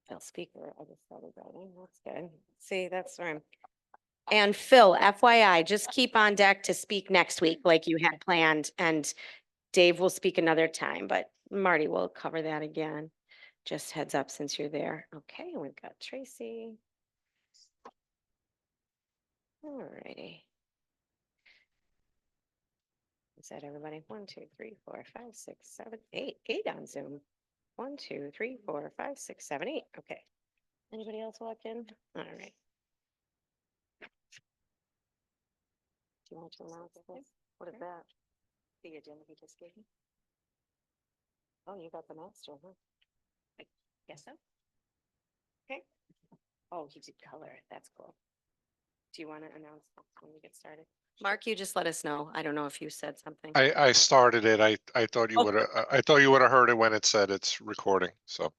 Phil speaker. I just started writing. That's good. See, that's where I'm. And Phil, FYI, just keep on deck to speak next week like you had planned, and Dave will speak another time, but Marty will cover that again. Just heads up since you're there. Okay, we've got Tracy. All righty. Is that everybody? 1, 2, 3, 4, 5, 6, 7, 8. 8 on Zoom. 1, 2, 3, 4, 5, 6, 7, 8. Okay. Anybody else walk in? All right. Do you want to announce this? What is that? The agenda he just gave me. Oh, you got the master, huh? I guess so. Okay. Oh, he did color it. That's cool. Do you want to announce when we get started? Mark, you just let us know. I don't know if you said something. I started it. I thought you would have. I thought you would have heard it when it said it's recording. So.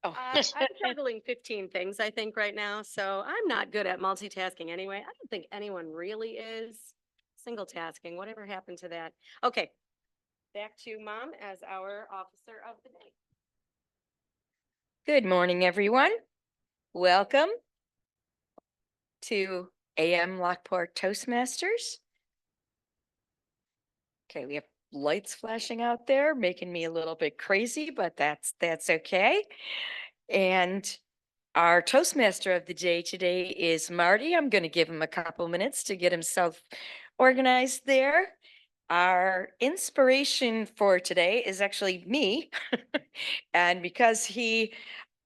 Oh, I'm juggling 15 things, I think, right now. So I'm not good at multitasking anyway. I don't think anyone really is. Single tasking, whatever happened to that? Okay. Back to Mom as our officer of the day. Good morning, everyone. Welcome to AM Lockport Toastmasters. Okay, we have lights flashing out there, making me a little bit crazy, but that's okay. And our Toastmaster of the day today is Marty. I'm going to give him a couple minutes to get himself organized there. Our inspiration for today is actually me. And because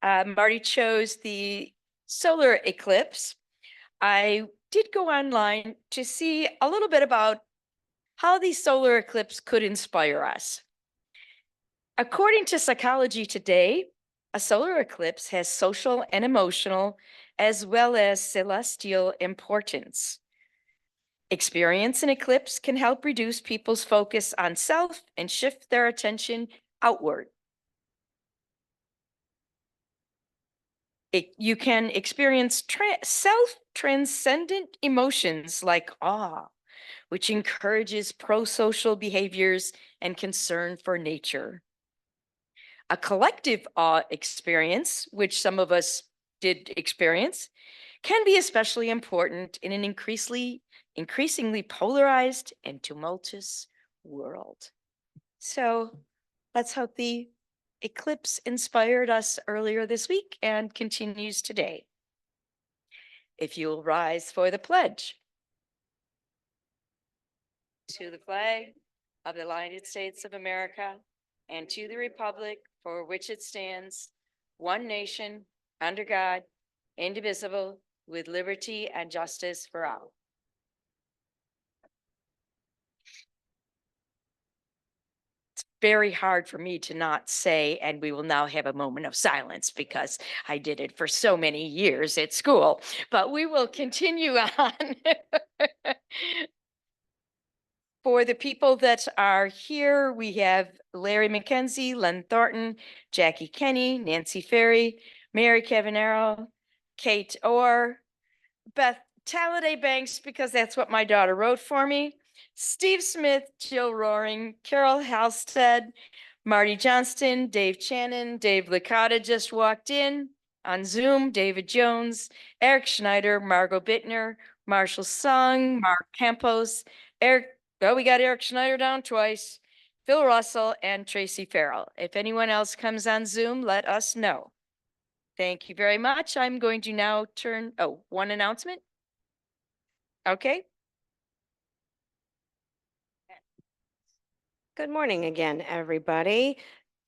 Marty chose the solar eclipse, I did go online to see a little bit about how the solar eclipse could inspire us. According to Psychology Today, a solar eclipse has social and emotional as well as celestial importance. Experience an eclipse can help reduce people's focus on self and shift their attention outward. You can experience self-transcendent emotions like awe, which encourages pro-social behaviors and concern for nature. A collective awe experience, which some of us did experience, can be especially important in an increasingly polarized and tumultuous world. So let's hope the eclipse inspired us earlier this week and continues today. If you'll rise for the pledge. To the flag of the United States of America and to the republic for which it stands, one nation, under God, indivisible, with liberty and justice for all. It's very hard for me to not say, and we will now have a moment of silence because I did it for so many years at school, but we will continue on. For the people that are here, we have Larry McKenzie, Len Thornton, Jackie Kenny, Nancy Ferry, Mary Cavanero, Kate Orr, Beth Talladay Banks, because that's what my daughter wrote for me, Steve Smith, Jill Roaring, Carol Halstead, Marty Johnston, Dave Channon, Dave Licata just walked in on Zoom, David Jones, Eric Schneider, Margot Bittner, Marshall Sung, Mark Campos, we got Eric Schneider down twice, Phil Russell, and Tracy Farrell. If anyone else comes on Zoom, let us know. Thank you very much. I'm going to now one announcement. Okay. Good morning again, everybody.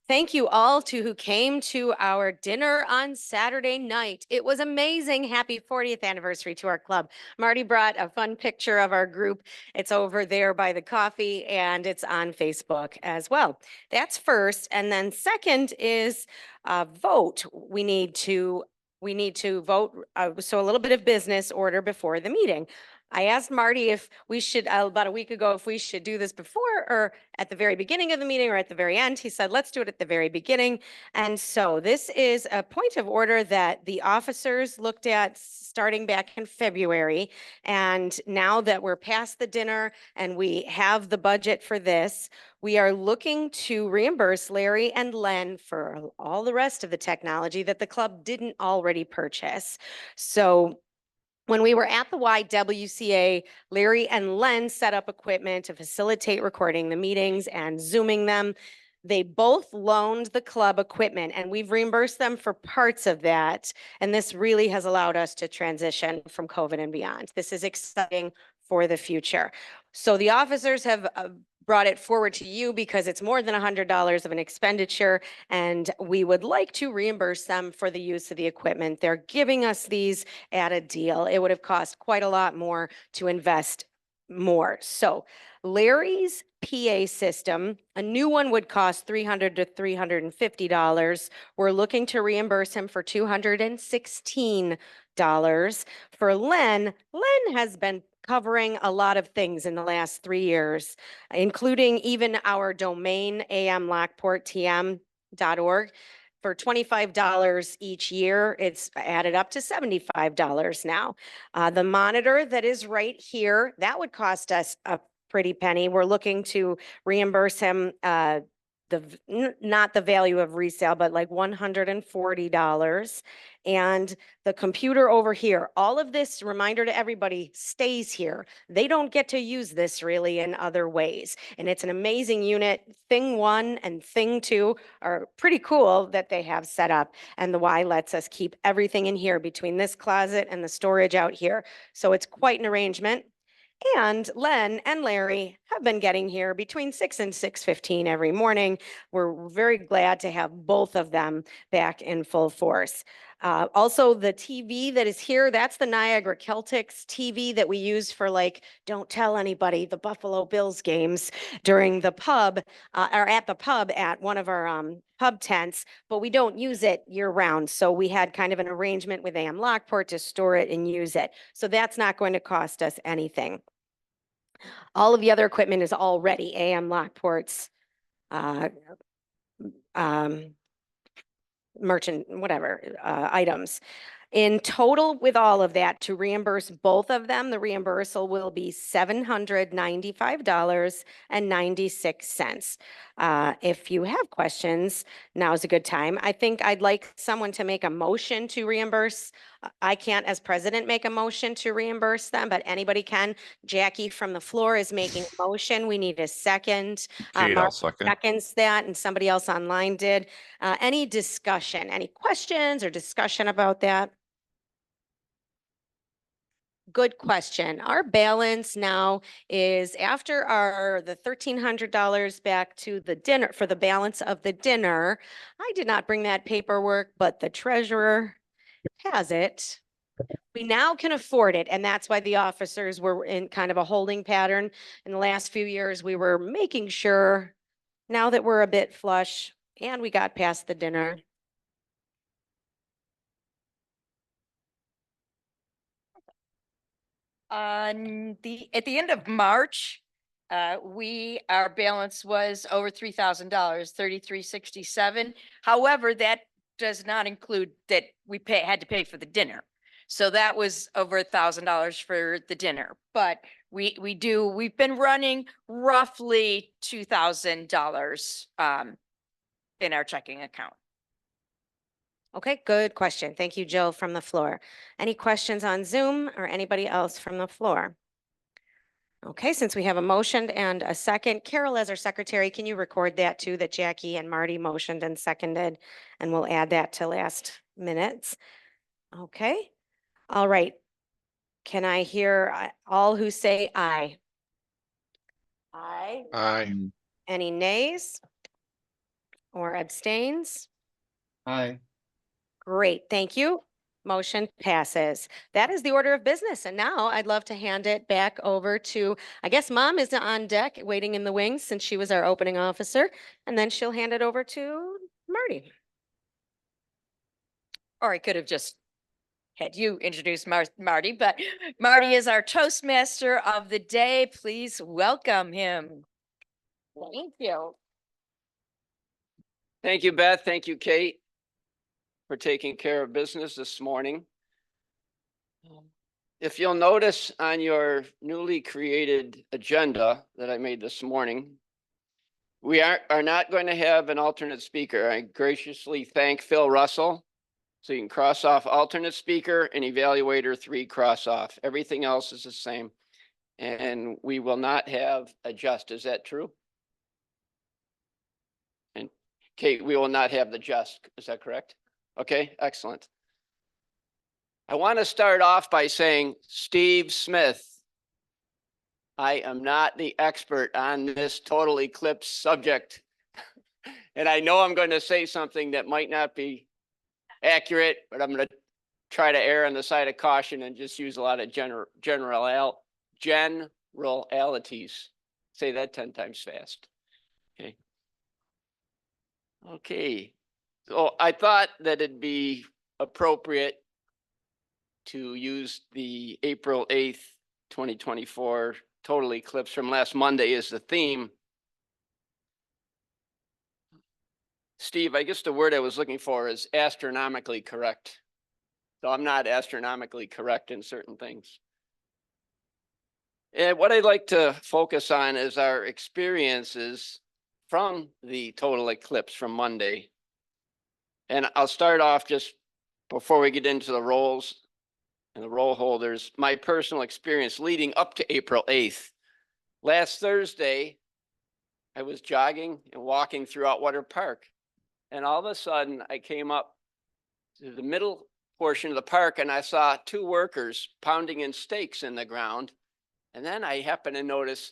Thank you all who came to our dinner on Saturday night. It was amazing. Happy 40th anniversary to our club. Marty brought a fun picture of our group. It's over there by the coffee and it's on Facebook as well. That's first. And then second is vote. We need to vote. So a little bit of business order before the meeting. I asked Marty if we should, about a week ago, if we should do this before or at the very beginning of the meeting or at the very end. He said, let's do it at the very beginning. And so this is a point of order that the officers looked at starting back in February. And now that we're past the dinner and we have the budget for this, we are looking to reimburse Larry and Len for all the rest of the technology that the club didn't already purchase. So when we were at the YWCA, Larry and Len set up equipment to facilitate recording the meetings and Zooming them. They both loaned the club equipment and we've reimbursed them for parts of that. And this really has allowed us to transition from COVID and beyond. This is exciting for the future. So the officers have brought it forward to you because it's more than $100 of an expenditure and we would like to reimburse them for the use of the equipment. They're giving us these at a deal. It would have cost quite a lot more to invest more. So Larry's PA system, a new one would cost $300 to $350. We're looking to reimburse him for $216. For Len has been covering a lot of things in the last 3 years, including even our domain amlockporttm.org. For $25 each year, it's added up to $75 now. The monitor that is right here, that would cost us a pretty penny. We're looking to reimburse him not the value of resale, but like $140. And the computer over here, all of this, reminder to everybody, stays here. They don't get to use this really in other ways. And it's an amazing unit. Thing 1 and Thing 2 are pretty cool that they have set up. And the Y lets us keep everything in here between this closet and the storage out here. So it's quite an arrangement. And Len and Larry have been getting here between 6 and 6:15 every morning. We're very glad to have both of them back in full force. Also, the TV that is here, that's the Niagara Celtics TV that we use for don't tell anybody, the Buffalo Bills games during the pub or at the pub at one of our pub tents, but we don't use it year round. So we had kind of an arrangement with AM Lockport to store it and use it. So that's not going to cost us anything. All of the other equipment is already AM Lockport's merchant, whatever, items. In total, with all of that, to reimburse both of them, the reimbursal will be $795.96. If you have questions, now is a good time. I think I'd like someone to make a motion to reimburse. I can't, as president, make a motion to reimburse them, but anybody can. Jackie from the floor is making a motion. We need a second. Kate, Mark I'll second. seconds that, and somebody else online did. Any discussion, any questions or discussion about that? Good question. Our balance now is after the $1,300 back to the dinner for the balance of the dinner. I did not bring that paperwork, but the treasurer has it. We now can afford it. And that's why the officers were in kind of a holding pattern. In the last few years, we were making sure now that we're a bit flush and we got past the dinner. At the end of March, our balance was over $3,000, $3,367. However, that does not include that we had to pay for the dinner. So that was over $1,000 for the dinner. But we've been running roughly $2,000 in our checking account. Okay, good question. Thank you, Jill from the floor. Any questions on Zoom or anybody else from the floor? Okay, since we have a motion and a second, Carol, as our secretary, can you record that too, that Jackie and Marty motioned and seconded, and we'll add that to last minutes. Okay, all right. Can I hear all who say aye? Aye. Aye. Any nays or abstains? Aye. Great, thank you. Motion passes. That is the order of business. And now I'd love to hand it back over to, I guess Mom is on deck waiting in the wings since she was our opening officer. And then she'll hand it over to Marty. Or I could have just had you introduce Marty, but Marty is our Toastmaster of the day. Please welcome him. Thank you. Thank you, Beth. Thank you, Kate, for taking care of business this morning. If you'll notice on your newly created agenda that I made this morning, we are not going to have an alternate speaker. I graciously thank Phil Russell. So you can cross off alternate speaker and evaluator 3 cross off. Everything else is the same. And we will not have a just. Is that true? And Kate, we will not have the just. Is that correct? Okay, excellent. I want to start off by saying, Steve Smith, I am not the expert on this total eclipse subject. And I know I'm going to say something that might not be accurate, but I'm going to try to err on the side of caution and just use a lot of generalities. Say that 10 times fast. Okay. Okay. So I thought that it'd be appropriate to use the April 8th, 2024 total eclipse from last Monday as the theme. Steve, I guess the word I was looking for is astronomically correct. So I'm not astronomically correct in certain things. And what I'd like to focus on is our experiences from the total eclipse from Monday. And I'll start off just before we get into the roles and the role holders, my personal experience leading up to April 8th. Last Thursday, I was jogging and walking through Outwater Park. And all of a sudden, I came up to the middle portion of the park and I saw 2 workers pounding in stakes in the ground. And then I happened to notice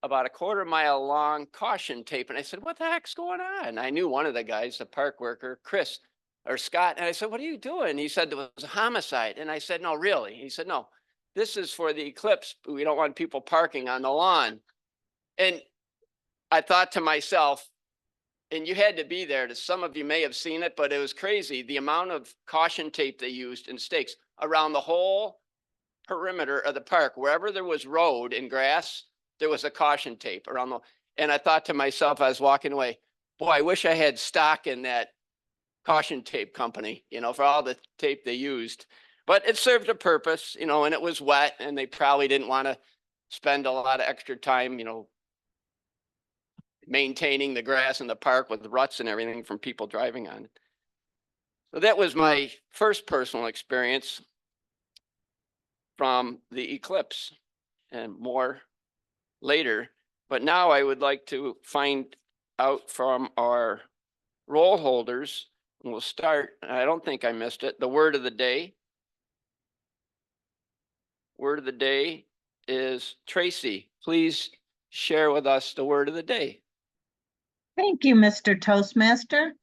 about a 1/4 mile long caution tape. And I said, what the heck's going on? And I knew one of the guys, the park worker, Chris or Scott. And I said, what are you doing? He said, there was a homicide. And I said, no, really? He said, no, this is for the eclipse. We don't want people parking on the lawn. And I thought to myself, and you had to be there, some of you may have seen it, but it was crazy. The amount of caution tape they used and stakes around the whole perimeter of the park, wherever there was road and grass, there was a caution tape around the, and I thought to myself, I was walking away, boy, I wish I had stock in that caution tape company, you know, for all the tape they used, but it served a purpose, you know, and it was wet and they probably didn't want to spend a lot of extra time, you know, maintaining the grass in the park with the ruts and everything from people driving on it. So that was my first personal experience from the eclipse, and more later. But now I would like to find out from our role holders, and we'll start, I don't think I missed it, the word of the day. Word of the day is Tracy. Please share with us the word of the day. Thank you, Mr. Toastmaster.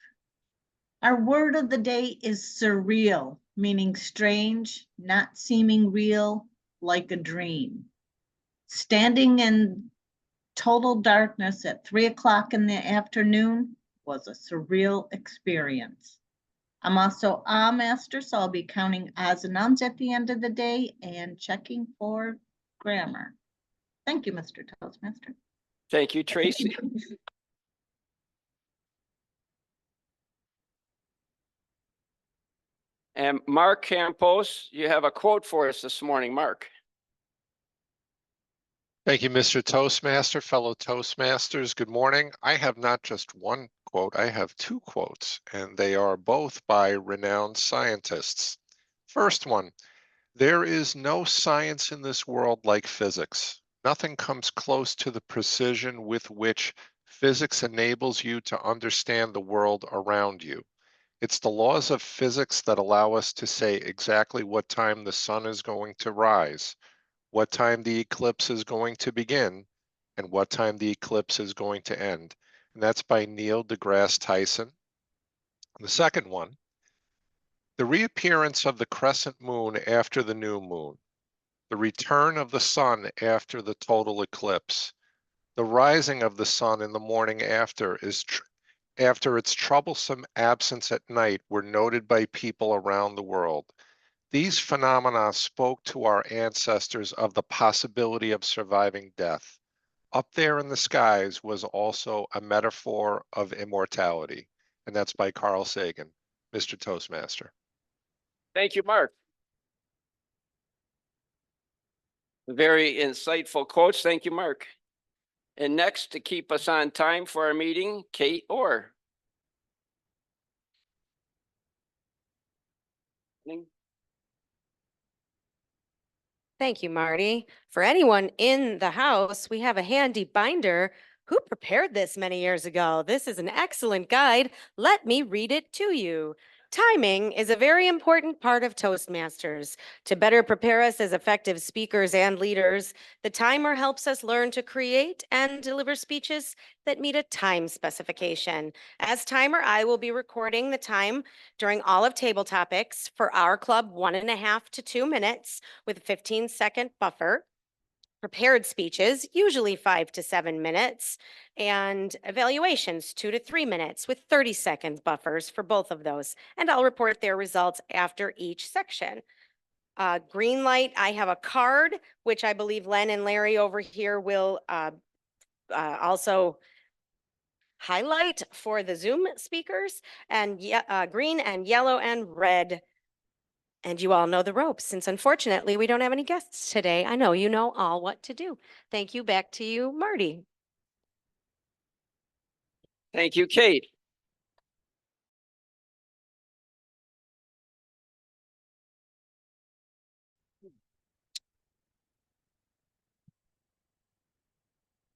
Our word of the day is surreal, meaning strange, not seeming real, like a dream. Standing in total darkness at 3 o'clock in the afternoon was a surreal experience. I'm also a master, so I'll be counting ahs and ums at the end of the day and checking for grammar. Thank you, Mr. Toastmaster. Thank you, Tracy. And Mark Campos, you have a quote for us this morning, Mark. Thank you, Mr. Toastmaster, fellow Toastmasters. Good morning. I have not just one quote, I have 2 quotes, and they are both by renowned scientists. First one, there is no science in this world like physics. Nothing comes close to the precision with which physics enables you to understand the world around you. It's the laws of physics that allow us to say exactly what time the sun is going to rise, what time the eclipse is going to begin, and what time the eclipse is going to end. And that's by Neil deGrasse Tyson. The second one, the reappearance of the crescent moon after the new moon, the return of the sun after the total eclipse, the rising of the sun in the morning after is after its troublesome absence at night were noted by people around the world. These phenomena spoke to our ancestors of the possibility of surviving death. Up there in the skies was also a metaphor of immortality. And that's by Carl Sagan, Mr. Toastmaster. Thank you, Mark. Very insightful quotes. Thank you, Mark. And next, to keep us on time for our meeting, Kate Orr. Thank you, Marty. For anyone in the house, we have a handy binder. Who prepared this many years ago? This is an excellent guide. Let me read it to you. Timing is a very important part of Toastmasters. To better prepare us as effective speakers and leaders, the timer helps us learn to create and deliver speeches that meet a time specification. As timer, I will be recording the time during all of Table Topics for our club, 1.5 to 2 minutes with a 15-second buffer. Prepared speeches, usually 5 to 7 minutes, and evaluations, 2 to 3 minutes with 30-second buffers for both of those. And I'll report their results after each section. Green light, I have a card, which I believe Len and Larry over here will also highlight for the Zoom speakers, and green and yellow and red. And you all know the ropes, since unfortunately we don't have any guests today. I know you know all what to do. Thank you. Back to you, Marty. Thank you, Kate.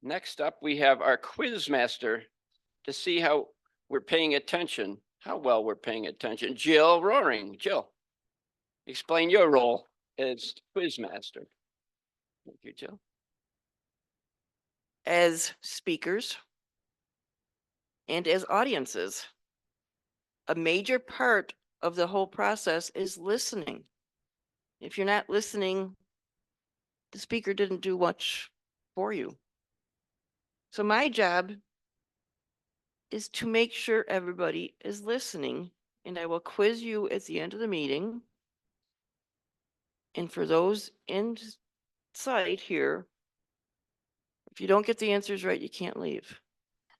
Next up, we have our quiz master to see how we're paying attention, how well we're paying attention. Jill Roaring. Jill, explain your role as quiz master. Thank you, Jill. As speakers and as audiences, a major part of the whole process is listening. If you're not listening, the speaker didn't do much for you. So my job is to make sure everybody is listening, and I will quiz you at the end of the meeting. And for those in sight here, if you don't get the answers right, you can't leave.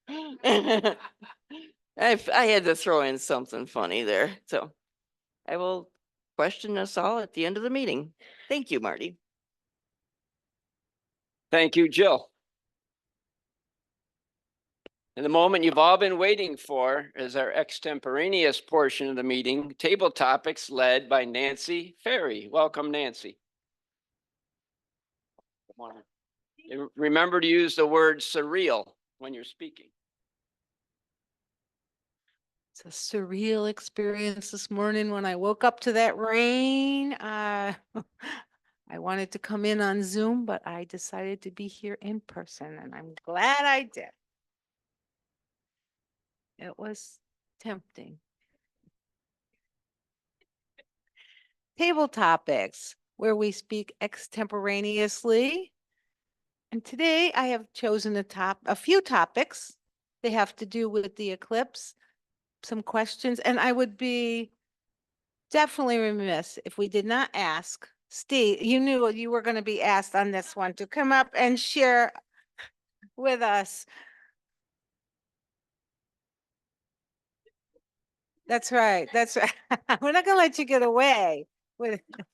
I had to throw in something funny there. So I will question us all at the end of the meeting. Thank you, Marty. Thank you, Jill. And the moment you've all been waiting for is our extemporaneous portion of the meeting, Table Topics, led by Nancy Ferry. Welcome, Nancy. Good morning. And remember to use the word surreal when you're speaking. It's a surreal experience this morning when I woke up to that rain. I wanted to come in on Zoom, but I decided to be here in person, and I'm glad I did. It was tempting. Table topics, where we speak extemporaneously. And today I have chosen a few topics. They have to do with the eclipse, some questions, and I would be definitely remiss if we did not ask Steve. You knew you were going to be asked on this one to come up and share with us. That's right. That's right. We're not going to let you get away with it.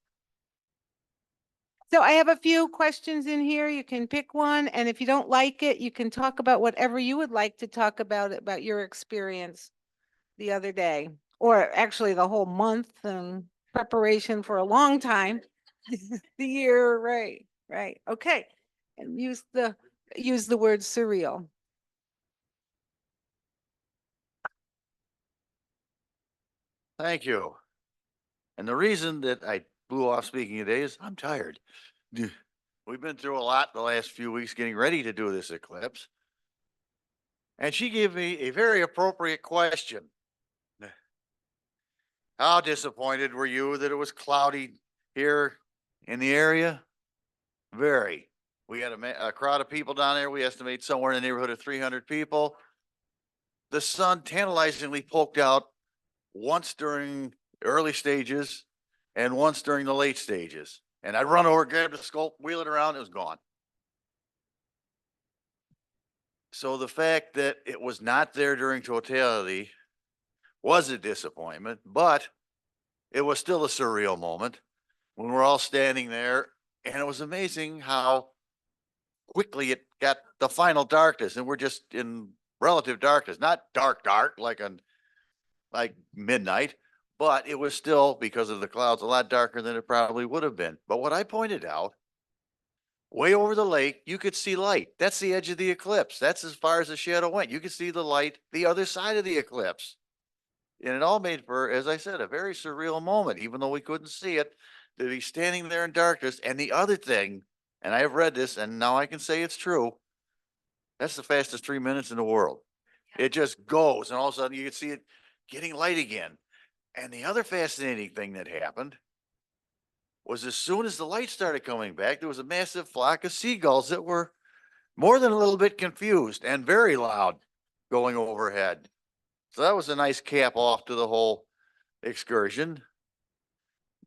So I have a few questions in here. You can pick one, and if you don't like it, you can talk about whatever you would like to talk about your experience the other day, or actually the whole month and preparation for a long time. The year, right, right. Okay. And use the word surreal. Thank you. And the reason that I blew off speaking today is I'm tired. We've been through a lot the last few weeks getting ready to do this eclipse. And she gave me a very appropriate question. How disappointed were you that it was cloudy here in the area? Very. We had a crowd of people down there. We estimate somewhere in the neighborhood of 300 people. the sun tantalizingly poked out once during early stages and once during the late stages. And I'd run over, grab the scope, wheel it around, it was gone. So the fact that it was not there during totality was a disappointment, but it was still a surreal moment when we're all standing there. And it was amazing how quickly it got the final darkness, and we're just in relative darkness, not dark, like midnight, but it was still, because of the clouds, a lot darker than it probably would have been. But what I pointed out, way over the lake, you could see light. That's the edge of the eclipse. That's as far as the shadow went. You could see the light, the other side of the eclipse. And it all made for, as I said, a very surreal moment, even though we couldn't see it, to be standing there in darkness. And the other thing, and I have read this, and now I can say it's true, that's the fastest 3 minutes in the world. It just goes, and all of a sudden you can see it getting light again. And the other fascinating thing that happened was, as soon as the light started coming back, there was a massive flock of seagulls that were more than a little bit confused and very loud going overhead. So that was a nice cap off to the whole excursion.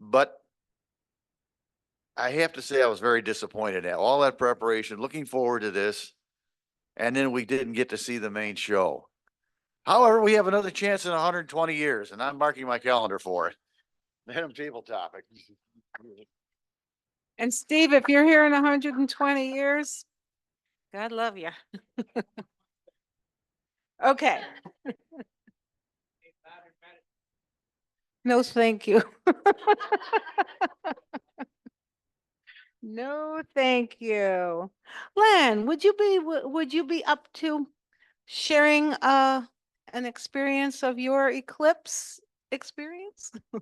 But I have to say, I was very disappointed at all that preparation, looking forward to this. And then we didn't get to see the main show. However, we have another chance in 120 years, and I'm marking my calendar for it. Madam Table Topic. And Steve, if you're here in 120 years, God love you. Okay. No, thank you. No, thank you. Len, would you be up to sharing an experience of your eclipse experience? The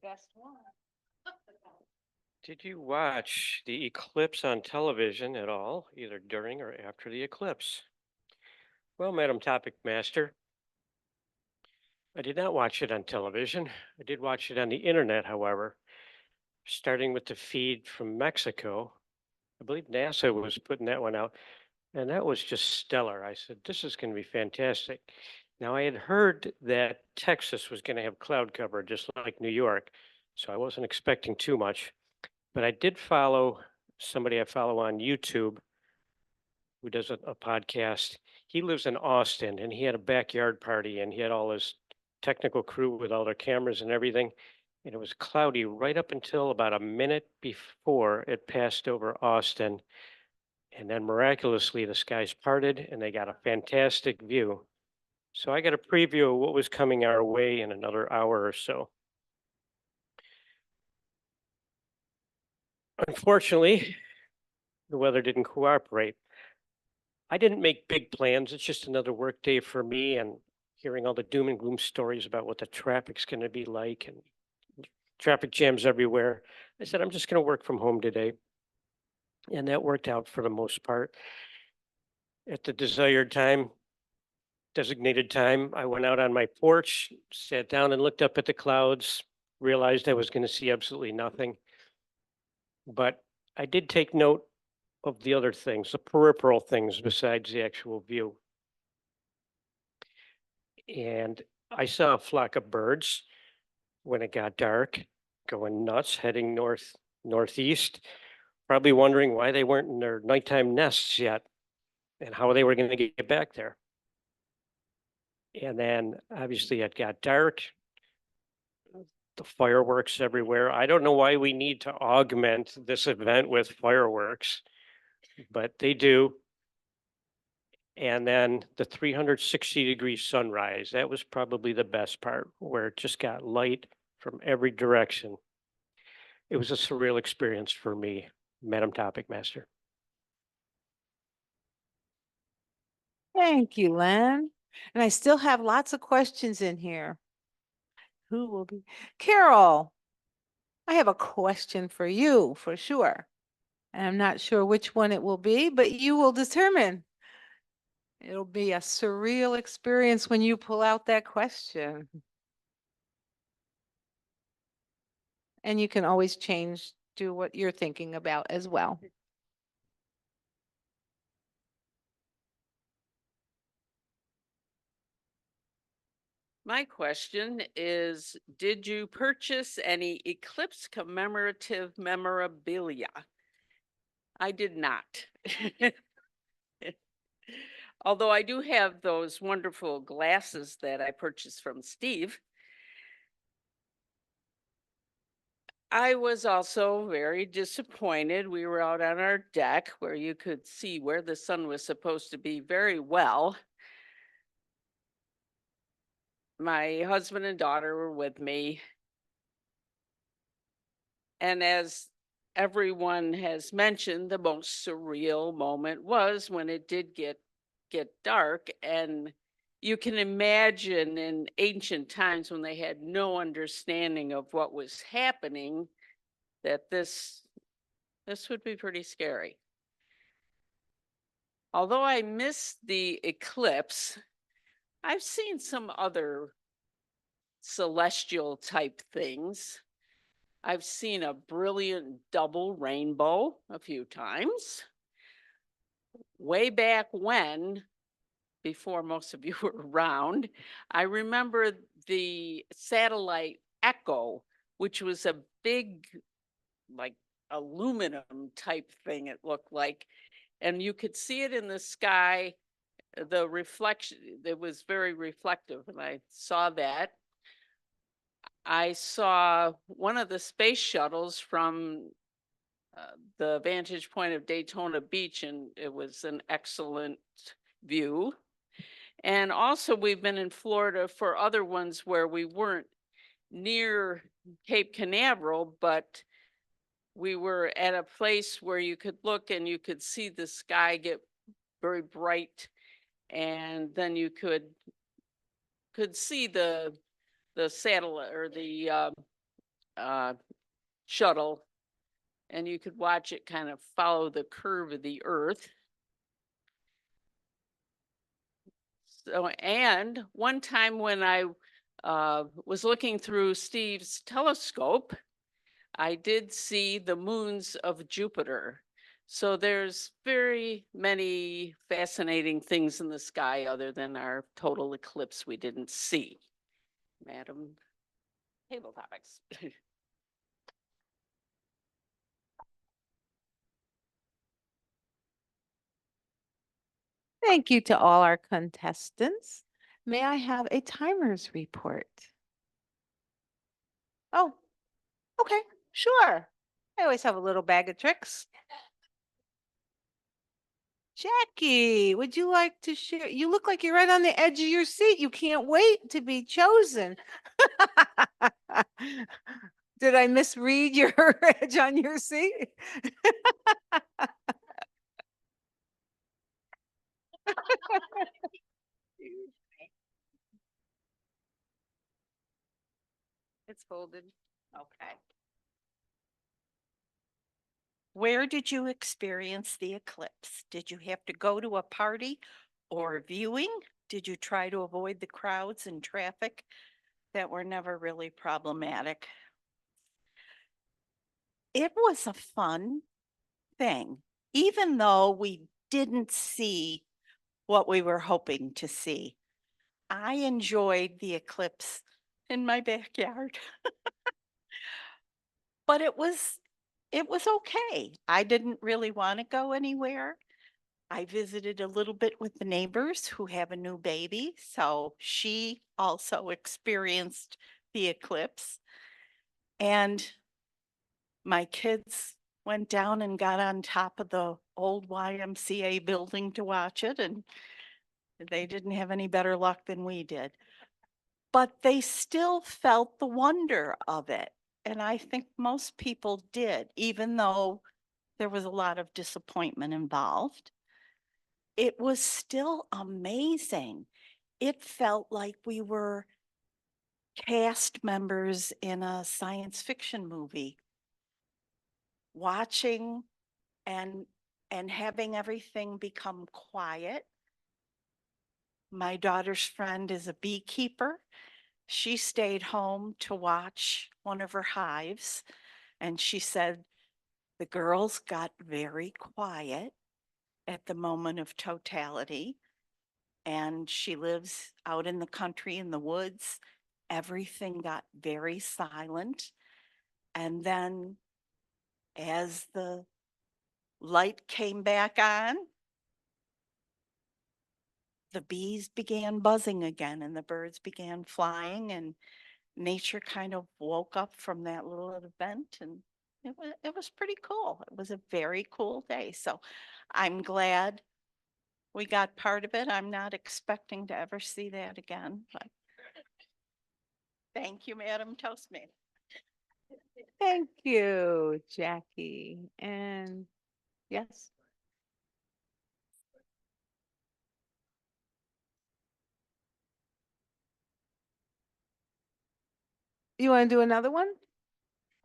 best one. Did you watch the eclipse on television at all, either during or after the eclipse? Well, Madam Topic Master, I did not watch it on television. I did watch it on the internet, however, starting with the feed from Mexico. I believe NASA was putting that one out, and that was just stellar. I said, this is going to be fantastic. Now, I had heard that Texas was going to have cloud cover just like New York, so I wasn't expecting too much. But I did follow somebody I follow on YouTube who does a podcast. He lives in Austin, and he had a backyard party, and he had all his technical crew with all their cameras and everything. And it was cloudy right up until about a minute before it passed over Austin. And then miraculously, the skies parted and they got a fantastic view. So I got a preview of what was coming our way in another hour or so. Unfortunately, the weather didn't cooperate. I didn't make big plans. It's just another work day for me, and hearing all the doom and gloom stories about what the traffic's going to be like and traffic jams everywhere. I said, I'm just going to work from home today. And that worked out for the most part. At the desired time, designated time, I went out on my porch, sat down and looked up at the clouds, realized I was going to see absolutely nothing. But I did take note of the other things, the peripheral things besides the actual view. And I saw a flock of birds when it got dark, going nuts, heading northeast, probably wondering why they weren't in their nighttime nests yet and how they were going to get back there. And then obviously it got dark, the fireworks everywhere. I don't know why we need to augment this event with fireworks, but they do. And then the 360-degree sunrise, that was probably the best part, where it just got light from every direction. It was a surreal experience for me, Madam Topic Master. Thank you, Len. And I still have lots of questions in here. Who will be? Carol, I have a question for you for sure. And I'm not sure which one it will be, but you will determine. It'll be a surreal experience when you pull out that question. And you can always change to what you're thinking about as well. My question is, did you purchase any eclipse commemorative memorabilia? I did not. Although I do have those wonderful glasses that I purchased from Steve. I was also very disappointed. We were out on our deck where you could see where the sun was supposed to be very well. My husband and daughter were with me. And as everyone has mentioned, the most surreal moment was when it did get dark. And you can imagine in ancient times when they had no understanding of what was happening, that this would be pretty scary. Although I missed the eclipse, I've seen some other celestial type things. I've seen a brilliant double rainbow a few times. Way back when, before most of you were around, I remember the satellite Echo, which was a big, like aluminum type thing, it looked like. And you could see it in the sky, the reflection, it was very reflective, and I saw that. I saw one of the space shuttles from the vantage point of Daytona Beach, and it was an excellent view. And also, we've been in Florida for other ones where we weren't near Cape Canaveral, but we were at a place where you could look and you could see the sky get very bright, and then you could see the satellite or the shuttle, and you could watch it kind of follow the curve of the earth. So, and one time when I was looking through Steve's telescope, I did see the moons of Jupiter. So there's very many fascinating things in the sky other than our total eclipse we didn't see. Madam Table Topics. Thank you to all our contestants. May I have a timer's report? Oh, okay, sure. I always have a little bag of tricks. Jackie, would you like to share? You look like you're right on the edge of your seat. You can't wait to be chosen. Did I misread your edge on your seat? It's folded. Okay. Where did you experience the eclipse? Did you have to go to a party or a viewing? Did you try to avoid the crowds and traffic that were never really problematic? It was a fun thing, even though we didn't see what we were hoping to see. I enjoyed the eclipse in my backyard. But it was okay. I didn't really want to go anywhere. I visited a little bit with the neighbors who have a new baby, so she also experienced the eclipse. And my kids went down and got on top of the old YMCA building to watch it, and they didn't have any better luck than we did. But they still felt the wonder of it. And I think most people did, even though there was a lot of disappointment involved. It was still amazing. It felt like we were cast members in a science fiction movie, watching and having everything become quiet. My daughter's friend is a beekeeper, she stayed home to watch one of her hives. And she said the girls got very quiet at the moment of totality. And she lives out in the country in the woods. Everything got very silent. And then as the light came back on, the bees began buzzing again and the birds began flying, and nature kind of woke up from that little event, and it was pretty cool. It was a very cool day. So I'm glad we got part of it. I'm not expecting to ever see that again, but thank you, Madam Toastmaster. Thank you, Jackie. And yes. You want to do another one?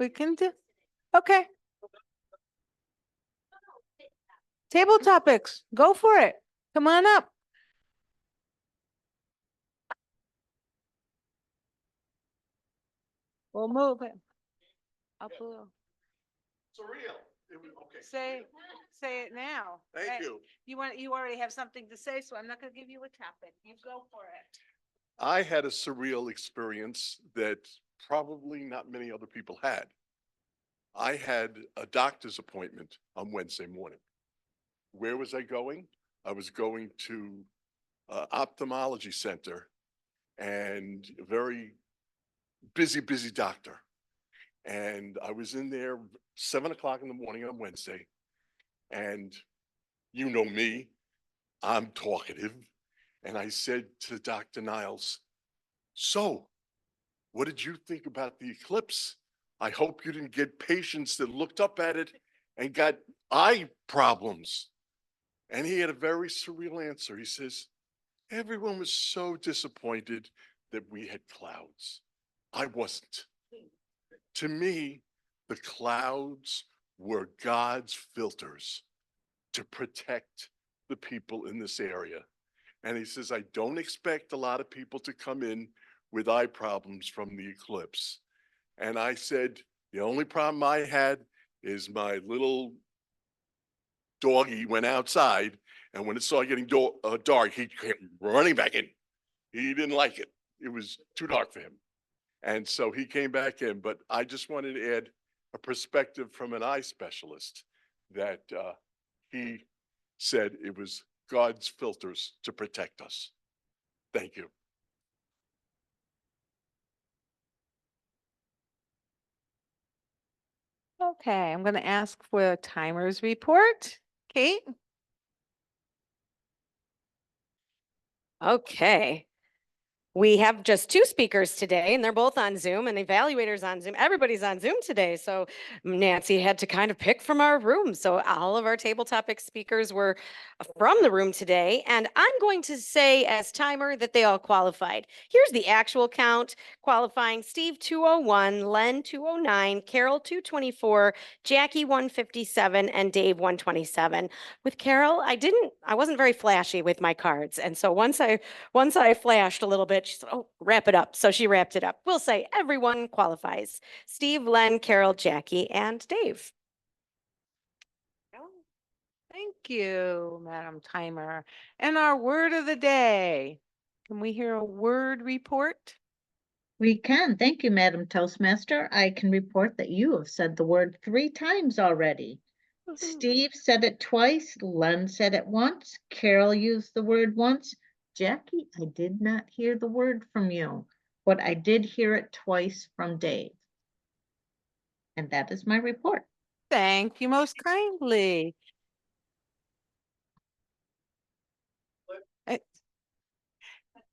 We can do. Okay. Table topics. Go for it. Come on up. We'll move it. Up a little. Surreal. Okay. Say it now. Thank you. You already have something to say, so I'm not gonna give you a topic. You go for it. I had a surreal experience that probably not many other people had. I had a doctor's appointment on Wednesday morning. Where was I going? I was going to ophthalmology center, and a very busy doctor. And I was in there 7 o'clock in the morning on Wednesday. And you know me, I'm talkative. And I said to Dr. Niles, so what did you think about the eclipse? I hope you didn't get patients that looked up at it and got eye problems. And he had a very surreal answer. He says, everyone was so disappointed that we had clouds. I wasn't. To me, the clouds were God's filters to protect the people in this area. And he says, I don't expect a lot of people to come in with eye problems from the eclipse. And I said, the only problem I had is my little doggy went outside, and when it started getting dark, he came running back in. He didn't like it. It was too dark for him. And so he came back in. But I just wanted to add a perspective from an eye specialist that he said it was God's filters to protect us. Thank you. Okay, I'm gonna ask for a timer's report. Kate? Okay. We have just two speakers today, and they're both on Zoom, and evaluators on Zoom. Everybody's on Zoom today. So Nancy had to kind of pick from our room. So all of our table topic speakers were from the room today. And I'm going to say as timer that they all qualified. Here's the actual count. Qualifying: Steve 201, Len 209, Carol 224, Jackie 157, and Dave 127. With Carol, I wasn't very flashy with my cards. And so once I flashed a little bit, she said, oh, wrap it up. So she wrapped it up. We'll say everyone qualifies: Steve, Len, Carol, Jackie, and Dave. Thank you, Madam Timer. And our word of the day. Can we hear a word report? We can. Thank you, Madam Toastmaster. I can report that you have said the word 3 times already. Steve said it twice, Len said it once, Carol used the word once. Jackie, I did not hear the word from you, but I did hear it twice from Dave. And that is my report. Thank you most kindly.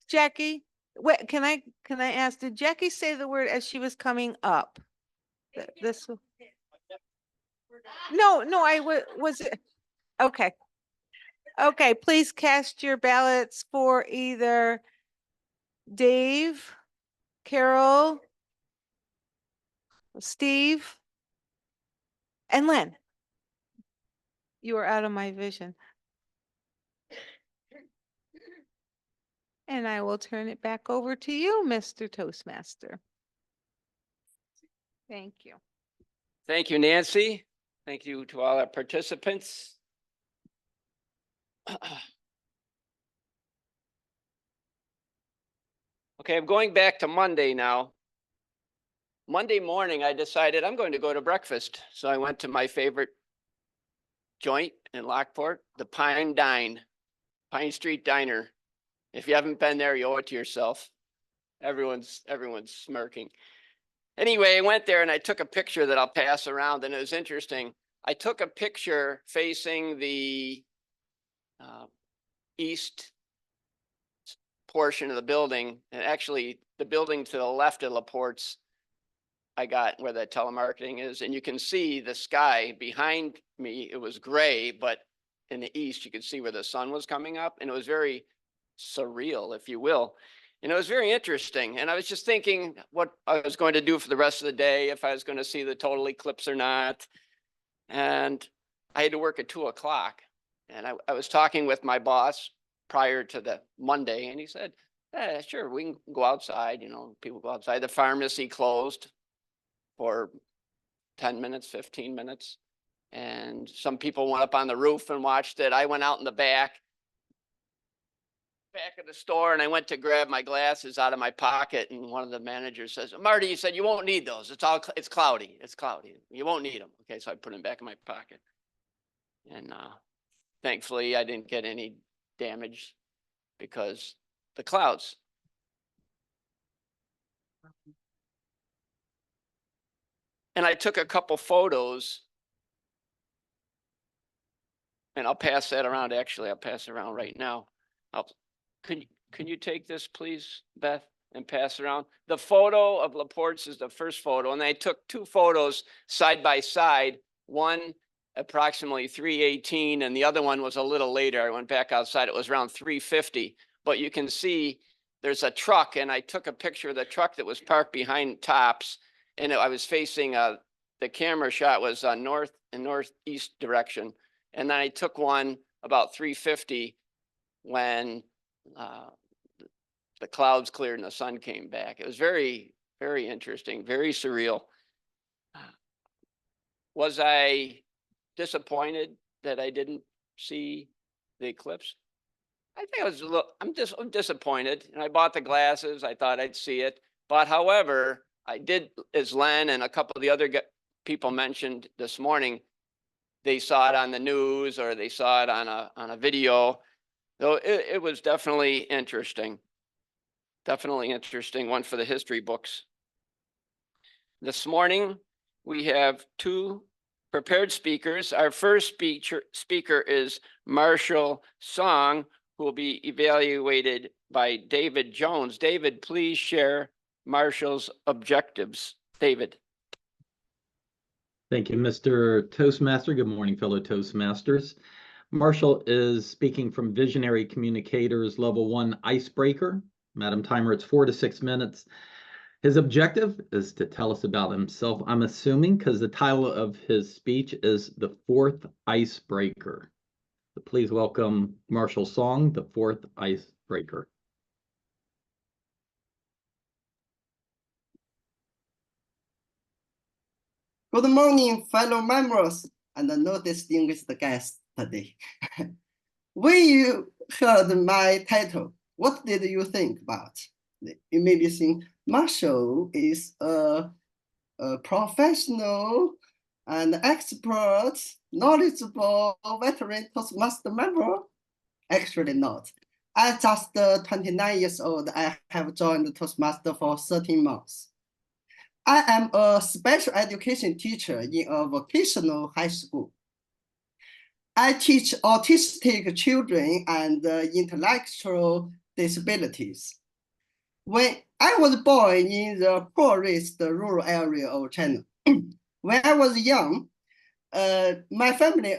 Jackie, wait, can I ask, did Jackie say the word as she was coming up? This. No, was it? Okay. Okay, please cast your ballots for either Dave, Carol, Steve, and Len. You are out of my vision. And I will turn it back over to you, Mr. Toastmaster. Thank you. Thank you, Nancy. Thank you to all our participants. Okay, I'm going back to Monday now. Monday morning, I decided I'm going to go to breakfast. So I went to my favorite joint in Lockport, the Pine Street Diner. If you haven't been there, you owe it to yourself. Everyone's smirking. Anyway, I went there and I took a picture that I'll pass around, and it was interesting. I took a picture facing the east portion of the building, and actually the building to the left of Laporte's, I got where the telemarketing is, and you can see the sky behind me. It was gray, but in the east, you could see where the sun was coming up, and it was very surreal, if you will. And it was very interesting. And I was just thinking what I was going to do for the rest of the day, if I was going to see the total eclipse or not. And I had to work at 2 o'clock. And I was talking with my boss prior to the Monday, and he said, sure, we can go outside. You know, people go outside. The pharmacy closed for 10 minutes, 15 minutes. And some people went up on the roof and watched it. I went out in the back of the store, and I went to grab my glasses out of my pocket, and one of the managers says, Marty, you said you won't need those. It's cloudy. It's cloudy. You won't need them. Okay, so I put them back in my pocket. And thankfully, I didn't get any damage because the clouds. And I took a couple photos, and I'll pass that around. Actually, I'll pass it around right now. Can you take this, please, Beth, and pass it around? The photo of Laporte's is the first photo, and I took 2 photos side by side, one approximately 3:18, and the other one was a little later. I went back outside. It was around 3:50, but you can see there's a truck, and I took a picture of the truck that was parked behind Tops, and I was facing the camera shot was north and northeast direction, and then I took one about 3:50 when the clouds cleared and the sun came back. It was very, very interesting, very surreal. Was I disappointed that I didn't see the eclipse? I think I was I'm disappointed, and I bought the glasses. I thought I'd see it, but however, I did, as Len and a couple of the other people mentioned this morning, they saw it on the news or they saw it on a video. So it was definitely interesting. Definitely interesting one for the history books. This morning, we have 2 prepared speakers. Our first speaker is Marshall Song, who will be evaluated by David Jones. David, please share Marshall's objectives. David. Thank you, Mr. Toastmaster. Good morning, fellow Toastmasters. Marshall is speaking from Visionary Communicators Level 1 Icebreaker. Madam Timer, it's 4 to 6 minutes. His objective is to tell us about himself, I'm assuming, because the title of his speech is The 4th Icebreaker. So please welcome Marshall Song, The 4th Icebreaker. Good morning, fellow members and no distinguished guests today. When you heard my title, what did you think about? You maybe think Marshall is a professional and expert, knowledgeable veteran Toastmaster member. Actually not. I'm just 29 years old. I have joined Toastmaster for 13 months. I am a special education teacher in a vocational high school. I teach autistic children and intellectual disabilities. When I was born in the poorest rural area of China, when I was young, my family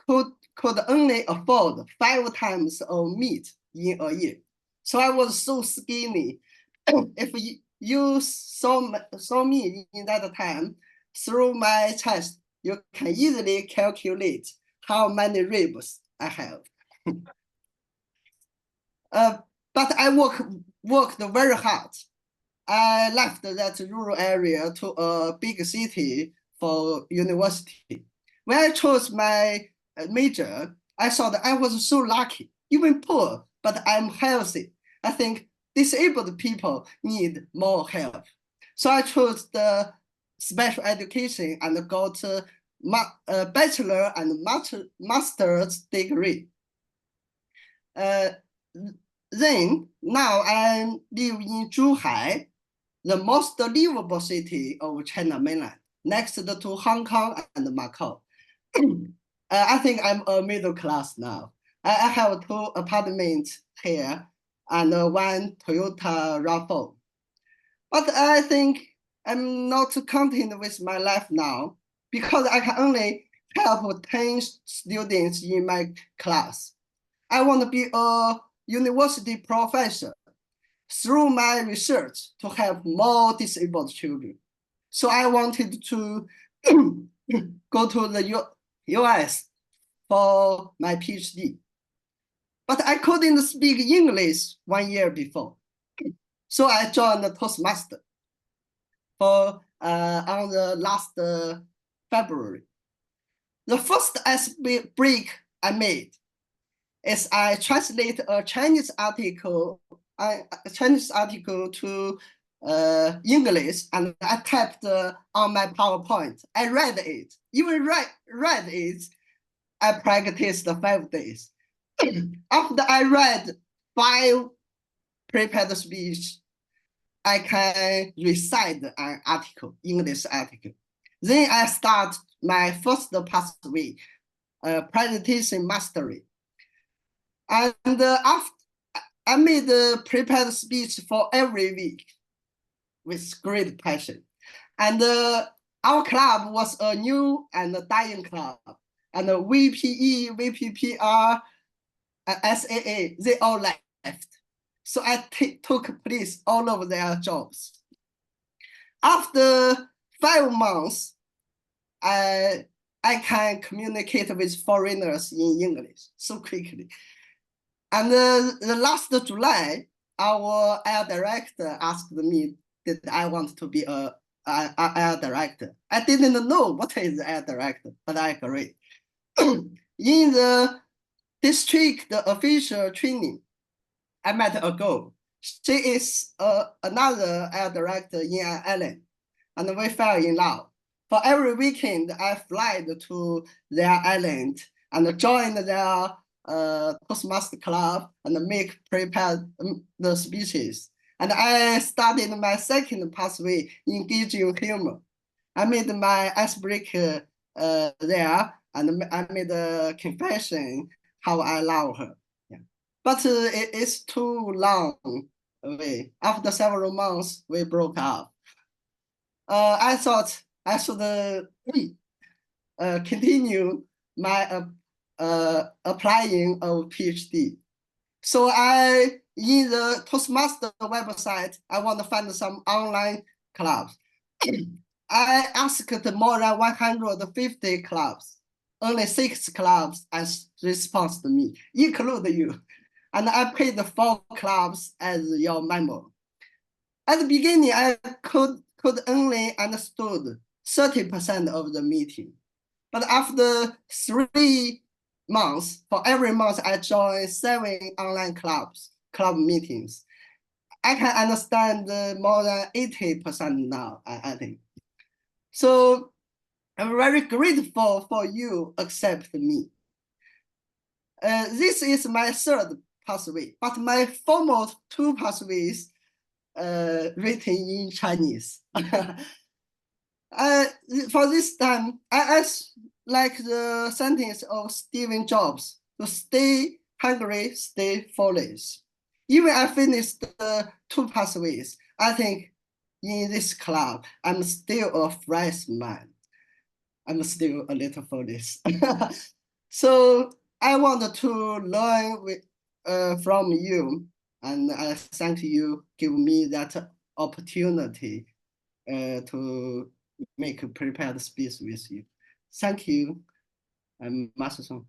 could only afford 5 times of meat in a year. So I was so skinny. If you saw me in that time through my chest, you can easily calculate how many ribs I have. but I worked very hard. I left that rural area to a big city for university. When I chose my major, I thought I was so lucky, even poor, but I'm healthy. I think disabled people need more help. So I chose the special education and got a bachelor and master's degree. Then now I live in Zhuhai, the most livable city of China mainland, next to Hong Kong and Macau. I think I'm a middle class now. I have 2 apartments here and 1 Toyota RAV4. But I think I'm not content with my life now because I can only help 10 students in my class. I want to be a university professor through my research to help more disabled children. So I wanted to go to the US for my PhD. But I couldn't speak English 1 year before. So I joined the Toastmasters for on the last February. The first ice break I made is I translate a Chinese article to English, and I typed on my PowerPoint. I read it. Even read it, I practiced 5 days. After I read 5 prepared speech, I can recite an article, English article. Then I start my first pathway, presentation mastery. And after I made a prepared speech for every week with great passion. And our club was a new and dying club. And the VPE, VPPR, SAA, they all left. So I took place all of their jobs. After 5 months, I can communicate with foreigners in English so quickly. And the last July, our air director asked me that I want to be a air director. I didn't know what is air director, but I agreed. In the district official training, I met a girl. She is another air director in an island, and we fell in love. For every weekend, I fly to their island and join their Toastmaster club and prepare the speeches. And I started my second pathway, engaging humor. I made my icebreaker there, and I made a confession how I love her. Yeah. But it's too long away. After several months, we broke up. I thought I should continue my applying of PhD. So in the Toastmaster website, I want to find some online clubs. I asked more than 150 clubs. Only 6 clubs responded to me, including you. And I paid 4 clubs as your member. At the beginning, I could only understood 30% of the meeting. But after 3 months, for every month, I joined 7 online club meetings. I can understand more than 80% now, I think. So I'm very grateful for you accept me. This is my 3rd pathway, but my former 2 pathways written in Chinese. For this time, I like the sentence of Steve Jobs, to stay hungry, stay foolish. Even I finished the 2 pathways, I think in this club, I'm still a freshman. I'm still a little foolish. So I want to learn from you, and I thank you give me that opportunity to make a prepared speech with you. Thank you, Master Song.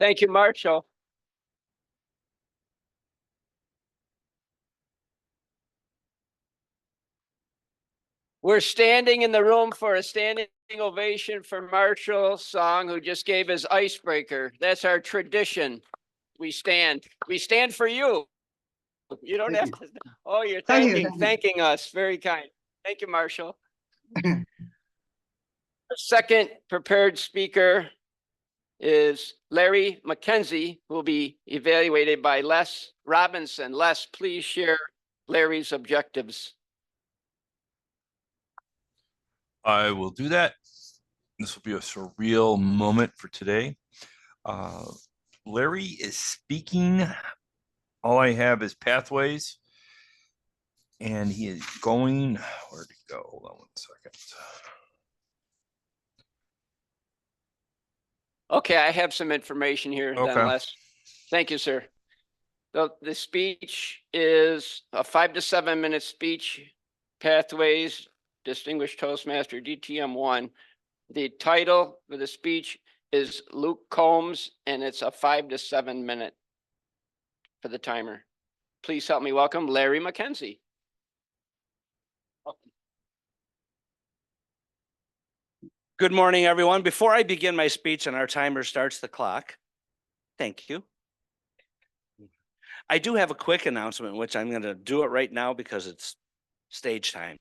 Thank you, Marshall. We're standing in the room for a standing ovation for Marshall Song, who just gave his icebreaker. That's our tradition. We stand for you. You don't have to. Oh, you're thanking us. Very kind. Thank you, Marshall. The second prepared speaker is Larry McKenzie, who will be evaluated by Les Robinson. Les, please share Larry's objectives. I will do that. This will be a surreal moment for today. Larry is speaking. All I have is pathways. And he is going, where'd he go? Hold on one second. Okay, I have some information here then, Les. Thank you, sir. The speech is a 5 to 7 minute speech, Pathways, Distinguished Toastmaster, DTM1. The title for the speech is Luke Combs, and it's a 5 to 7 minute for the timer. Please help me welcome Larry McKenzie. Good morning, everyone. Before I begin my speech and our timer starts the clock, thank you. I do have a quick announcement, which I'm going to do it right now because it's stage time.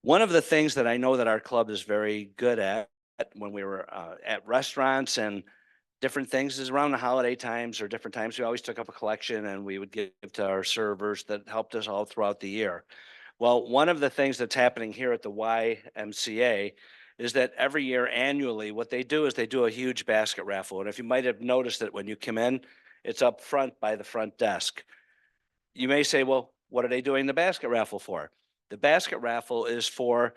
One of the things that I know that our club is very good at when we were at restaurants and different things is around the holiday times or different times, we always took up a collection and we would give to our servers that helped us all throughout the year. Well, one of the things that's happening here at the YMCA is that every year annually, what they do is they do a huge basket raffle. And if you might have noticed that when you come in, it's up front by the front desk. You may say, well, what are they doing the basket raffle for? The basket raffle is for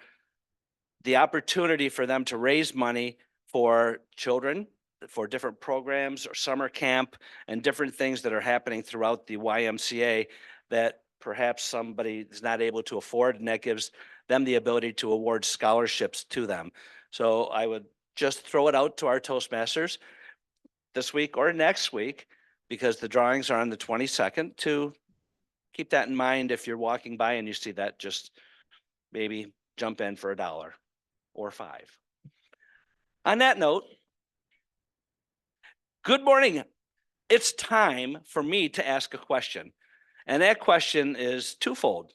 the opportunity for them to raise money for children, for different programs or summer camp and different things that are happening throughout the YMCA that perhaps somebody is not able to afford, and that gives them the ability to award scholarships to them. So I would just throw it out to our Toastmasters this week or next week, because the drawings are on the 22nd, to keep that in mind. If you're walking by and you see that, just maybe jump in for $1 or $5. On that note, good morning. It's time for me to ask a question. And that question is twofold.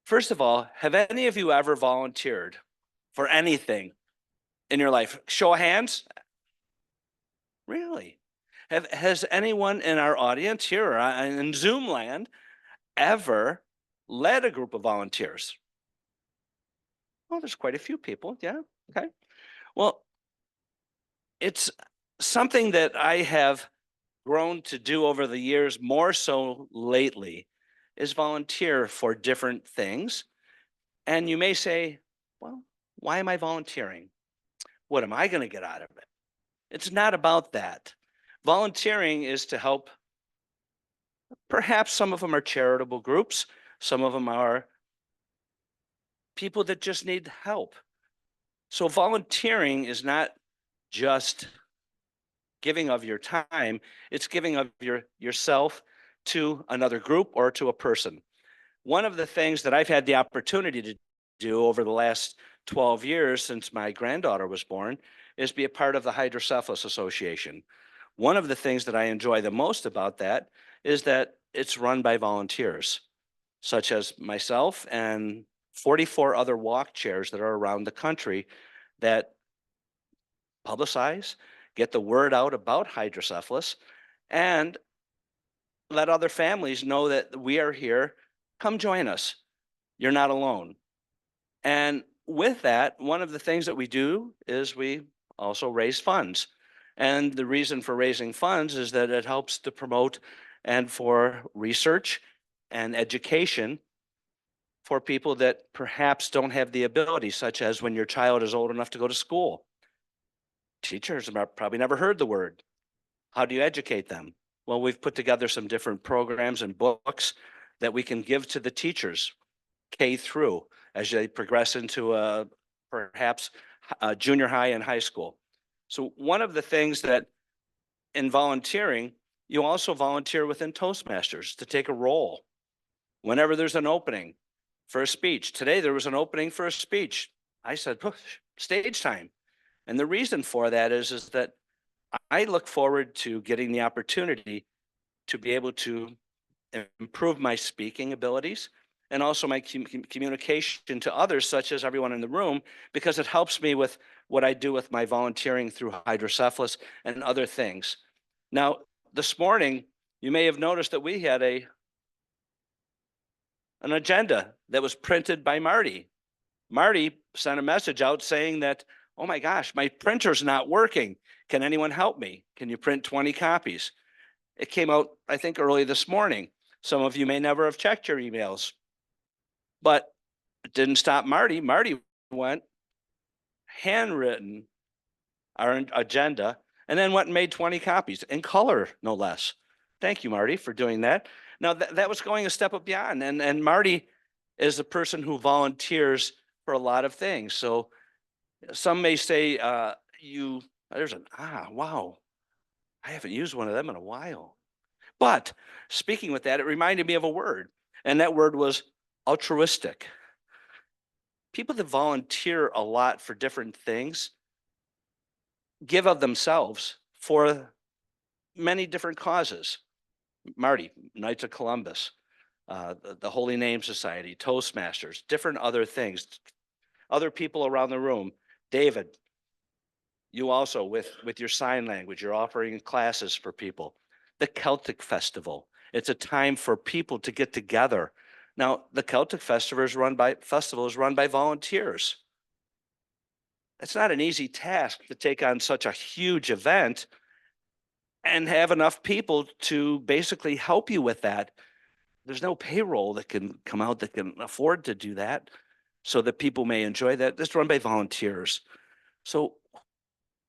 First of all, have any of you ever volunteered for anything in your life? Show of hands. Really? Has anyone in our audience here or in Zoom land ever led a group of volunteers? Well, there's quite a few people. Yeah. Okay. Well, it's something that I have grown to do over the years, more so lately, is volunteer for different things. And you may say, well, why am I volunteering? What am I going to get out of it? It's not about that. Volunteering is to help. Perhaps some of them are charitable groups. Some of them are people that just need help. So volunteering is not just giving of your time, it's giving of yourself to another group or to a person. One of the things that I've had the opportunity to do over the last 12 years since my granddaughter was born is be a part of the Hydrocephalus Association. One of the things that I enjoy the most about that is that it's run by volunteers, such as myself and 44 other walk chairs that are around the country that publicize, get the word out about hydrocephalus, and let other families know that we are here. Come join us. You're not alone. And with that, one of the things that we do is we also raise funds. And the reason for raising funds is that it helps to promote and for research and education for people that perhaps don't have the ability, such as when your child is old enough to go to school. Teachers have probably never heard the word. How do you educate them? Well, we've put together some different programs and books that we can give to the teachers K through as they progress into perhaps junior high and high school. So one of the things that in volunteering, you also volunteer within Toastmasters to take a role. Whenever there's an opening, for a speech. Today, there was an opening for a speech. I said, stage time. And the reason for that is that I look forward to getting the opportunity to be able to improve my speaking abilities and also my communication to others, such as everyone in the room, because it helps me with what I do with my volunteering through hydrocephalus and other things. Now, this morning, you may have noticed that we had an agenda that was printed by Marty. Marty sent a message out saying that, oh my gosh, my printer's not working. Can anyone help me? Can you print 20 copies? It came out, I think, early this morning. Some of you may never have checked your emails, but it didn't stop Marty. Marty went, handwritten our agenda, and then went and made 20 copies in color, no less. Thank you, Marty, for doing that. Now, that was going a step up beyond. And Marty is a person who volunteers for a lot of things. So some may say, wow, I haven't used one of them in a while. But speaking with that, it reminded me of a word, and that word was altruistic. People that volunteer a lot for different things give of themselves for many different causes. Marty, Knights of Columbus, the Holy Name Society, Toastmasters, different other things, other people around the room. David, you also with your sign language, you're offering classes for people. The Celtic Festival, it's a time for people to get together. Now, the Celtic Festival is run by volunteers. It's not an easy task to take on such a huge event and have enough people to basically help you with that. There's no payroll that can come out that can afford to do that so that people may enjoy that. It's run by volunteers. So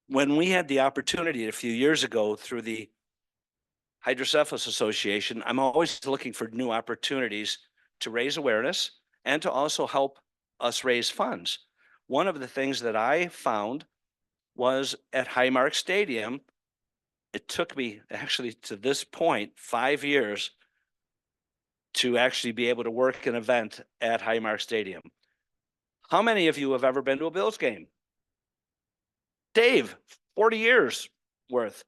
when we had the opportunity a few years ago through the Hydrocephalus Association, I'm always looking for new opportunities to raise awareness and to also help us raise funds. One of the things that I found was at Highmark Stadium, it took me actually to this point 5 years to actually be able to work an event at Highmark Stadium. How many of you have ever been to a Bills game? Dave, 40 years worth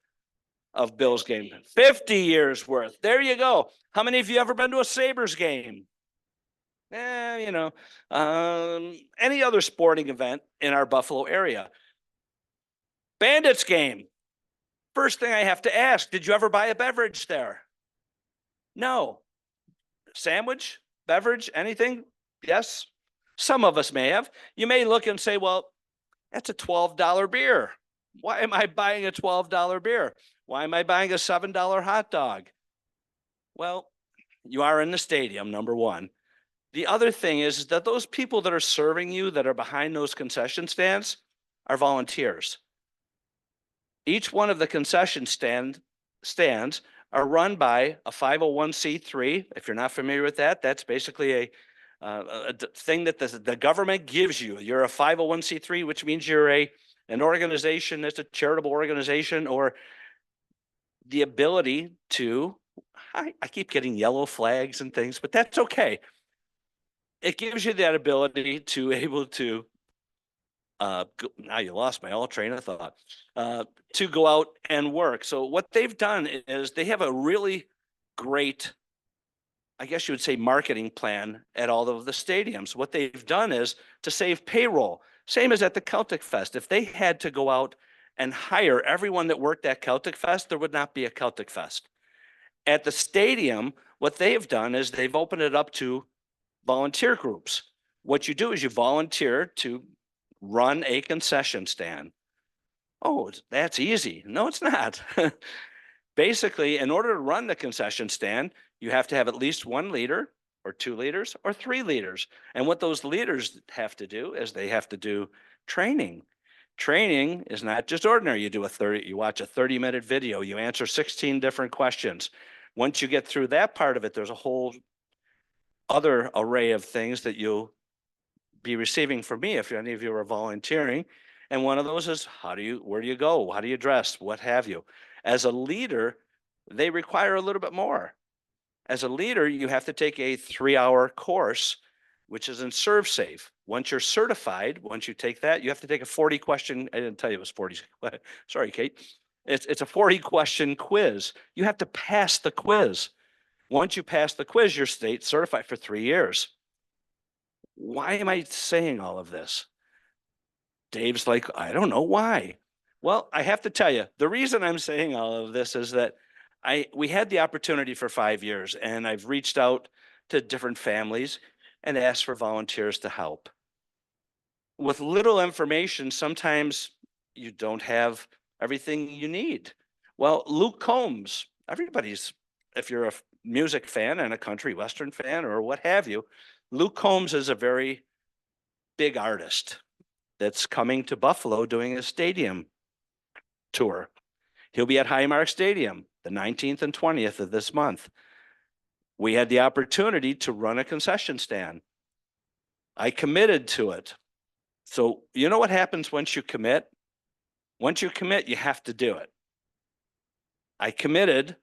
of Bills game, 50 years worth. There you go. How many of you ever been to a Sabres game? Any other sporting event in our Buffalo area. Bandits game. First thing I have to ask, did you ever buy a beverage there? No. Sandwich, beverage, anything? Yes. Some of us may have. You may look and say, well, that's a $12 beer. Why am I buying a $12 beer? Why am I buying a $7 hot dog? Well, you are in the stadium, number one. The other thing is that those people that are serving you, that are behind those concession stands, are volunteers. Each one of the concession stands are run by a 501c3. If you're not familiar with that, that's basically a thing that the government gives you. You're a 501c3, which means you're an organization that's a charitable organization, or the ability to, I keep getting yellow flags and things, but that's okay. It gives you that ability to able to, now you lost my all train of thought, to go out and work. So what they've done is they have a really great, I guess you would say, marketing plan at all of the stadiums. What they've done is to save payroll, same as at the Celtic Fest. If they had to go out and hire everyone that worked at Celtic Fest, there would not be a Celtic Fest. At the stadium, what they've done is they've opened it up to volunteer groups. What you do is you volunteer to run a concession stand. Oh, that's easy. No, it's not. Basically, in order to run the concession stand, you have to have at least 1 leader or 2 leaders or 3 leaders. And what those leaders have to do is they have to do training. Training is not just ordinary. You watch a 30-minute video, you answer 16 different questions. Once you get through that part of it, there's a whole other array of things that you'll be receiving from me if any of you are volunteering. And one of those is where do you go? How do you dress? What have you? As a leader, they require a little bit more. As a leader, you have to take a 3-hour course which is in ServSafe. Once you're certified, once you take that, you have to take a 40 question. I didn't tell you it was 40. Sorry, Kate. It's a 40 question quiz. You have to pass the quiz. Once you pass the quiz, you're state certified for 3 years. Why am I saying all of this? Dave's like, I don't know why. Well, I have to tell you, the reason I'm saying all of this is that we had the opportunity for 5 years, and I've reached out to different families and asked for volunteers to help. With little information, sometimes you don't have everything you need. Well, Luke Combs, if you're a music fan and a country western fan or what have you, Luke Combs is a very big artist that's coming to Buffalo doing a stadium tour. He'll be at Highmark Stadium the 19th and 20th of this month. We had the opportunity to run a concession stand. I committed to it. So you know what happens once you commit? Once you commit, you have to do it. I committed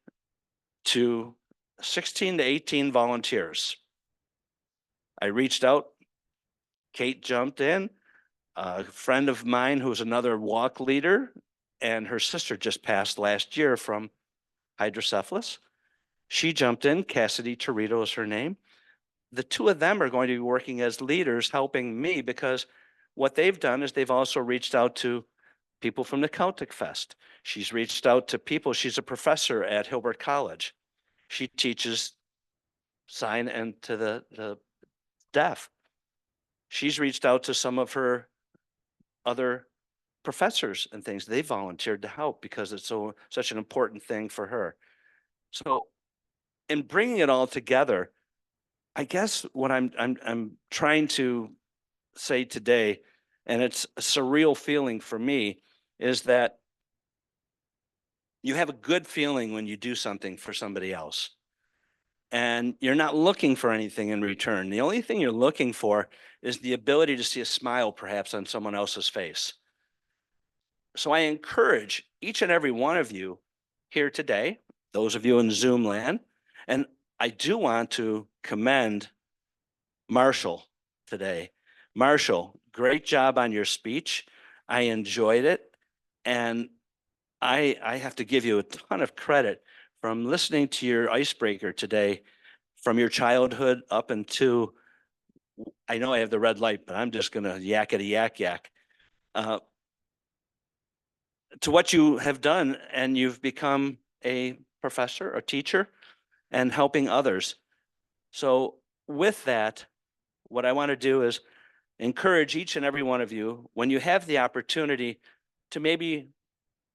to 16 to 18 volunteers. I reached out. Kate jumped in. A friend of mine who's another walk leader, and her sister just passed last year from hydrocephalus. She jumped in. Cassidy Torito is her name. The two of them are going to be working as leaders, helping me, because what they've done is they've also reached out to people from the Celtic Fest. She's reached out to people. She's a professor at Hilbert College. She teaches sign and to the deaf. She's reached out to some of her other professors and things. They volunteered to help because it's such an important thing for her. So in bringing it all together, I guess what I'm trying to say today, and it's a surreal feeling for me, is that you have a good feeling when you do something for somebody else. And you're not looking for anything in return. The only thing you're looking for is the ability to see a smile perhaps on someone else's face. So I encourage each and every one of you here today, those of you in Zoom land, and I do want to commend Marshall today. Marshall, great job on your speech. I enjoyed it. And I have to give you a ton of credit from listening to your icebreaker today, from your childhood up into, I know I have the red light, but I'm just going to yakety yak yak. To what you have done, and you've become a professor, a teacher, and helping others. So with that, what I want to do is encourage each and every one of you, when you have the opportunity to maybe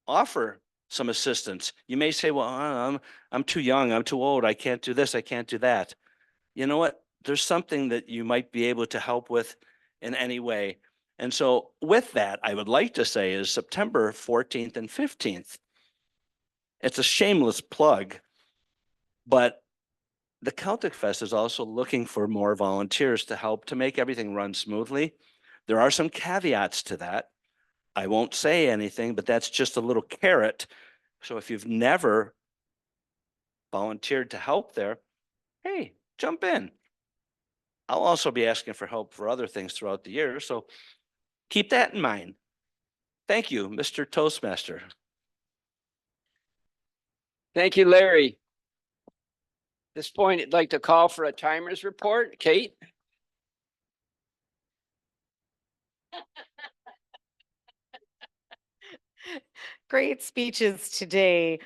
offer some assistance. You may say, well, I'm too young, I'm too old, I can't do this, I can't do that. You know what? There's something that you might be able to help with in any way. And so with that, I would like to say is September 14th and 15th. It's a shameless plug, but the Celtic Fest is also looking for more volunteers to help to make everything run smoothly. There are some caveats to that. I won't say anything, but that's just a little carrot. So if you've never volunteered to help there, hey, jump in. I'll also be asking for help for other things throughout the year. So keep that in mind. Thank you, Mr. Toastmaster. Thank you, Larry. At this point, I'd like to call for a timer's report. Kate? Great speeches today.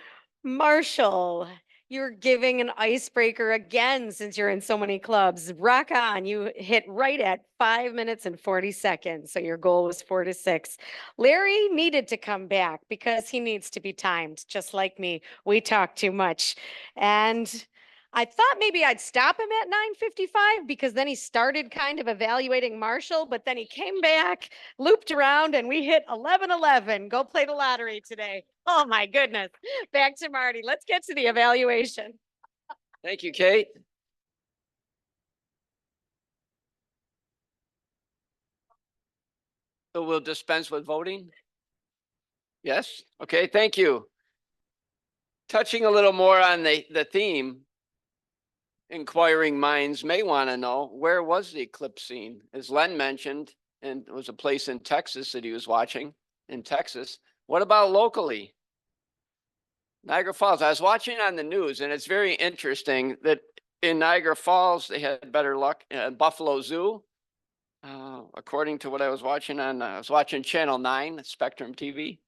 Marshall, you're giving an icebreaker again since you're in so many clubs. Rock on. You hit right at 5 minutes and 40 seconds. So your goal was 4 to 6. Larry needed to come back because he needs to be timed, just like me. We talk too much. And I thought maybe I'd stop him at 9:55 because then he started kind of evaluating Marshall, but then he came back, looped around, and we hit 11:11. Go play the lottery today. Oh my goodness. Back to Marty. Let's get to the evaluation. Thank you, Kate. So we'll dispense with voting? Yes? Okay, thank you. Touching a little more on the theme, inquiring minds may want to know, where was the eclipse seen? As Len mentioned, and it was a place in Texas that he was watching in Texas. What about locally? Niagara Falls. I was watching on the news, and it's very interesting that in Niagara Falls, they had better luck. Buffalo Zoo, according to what I was watching on, I was watching Channel 9, Spectrum TV.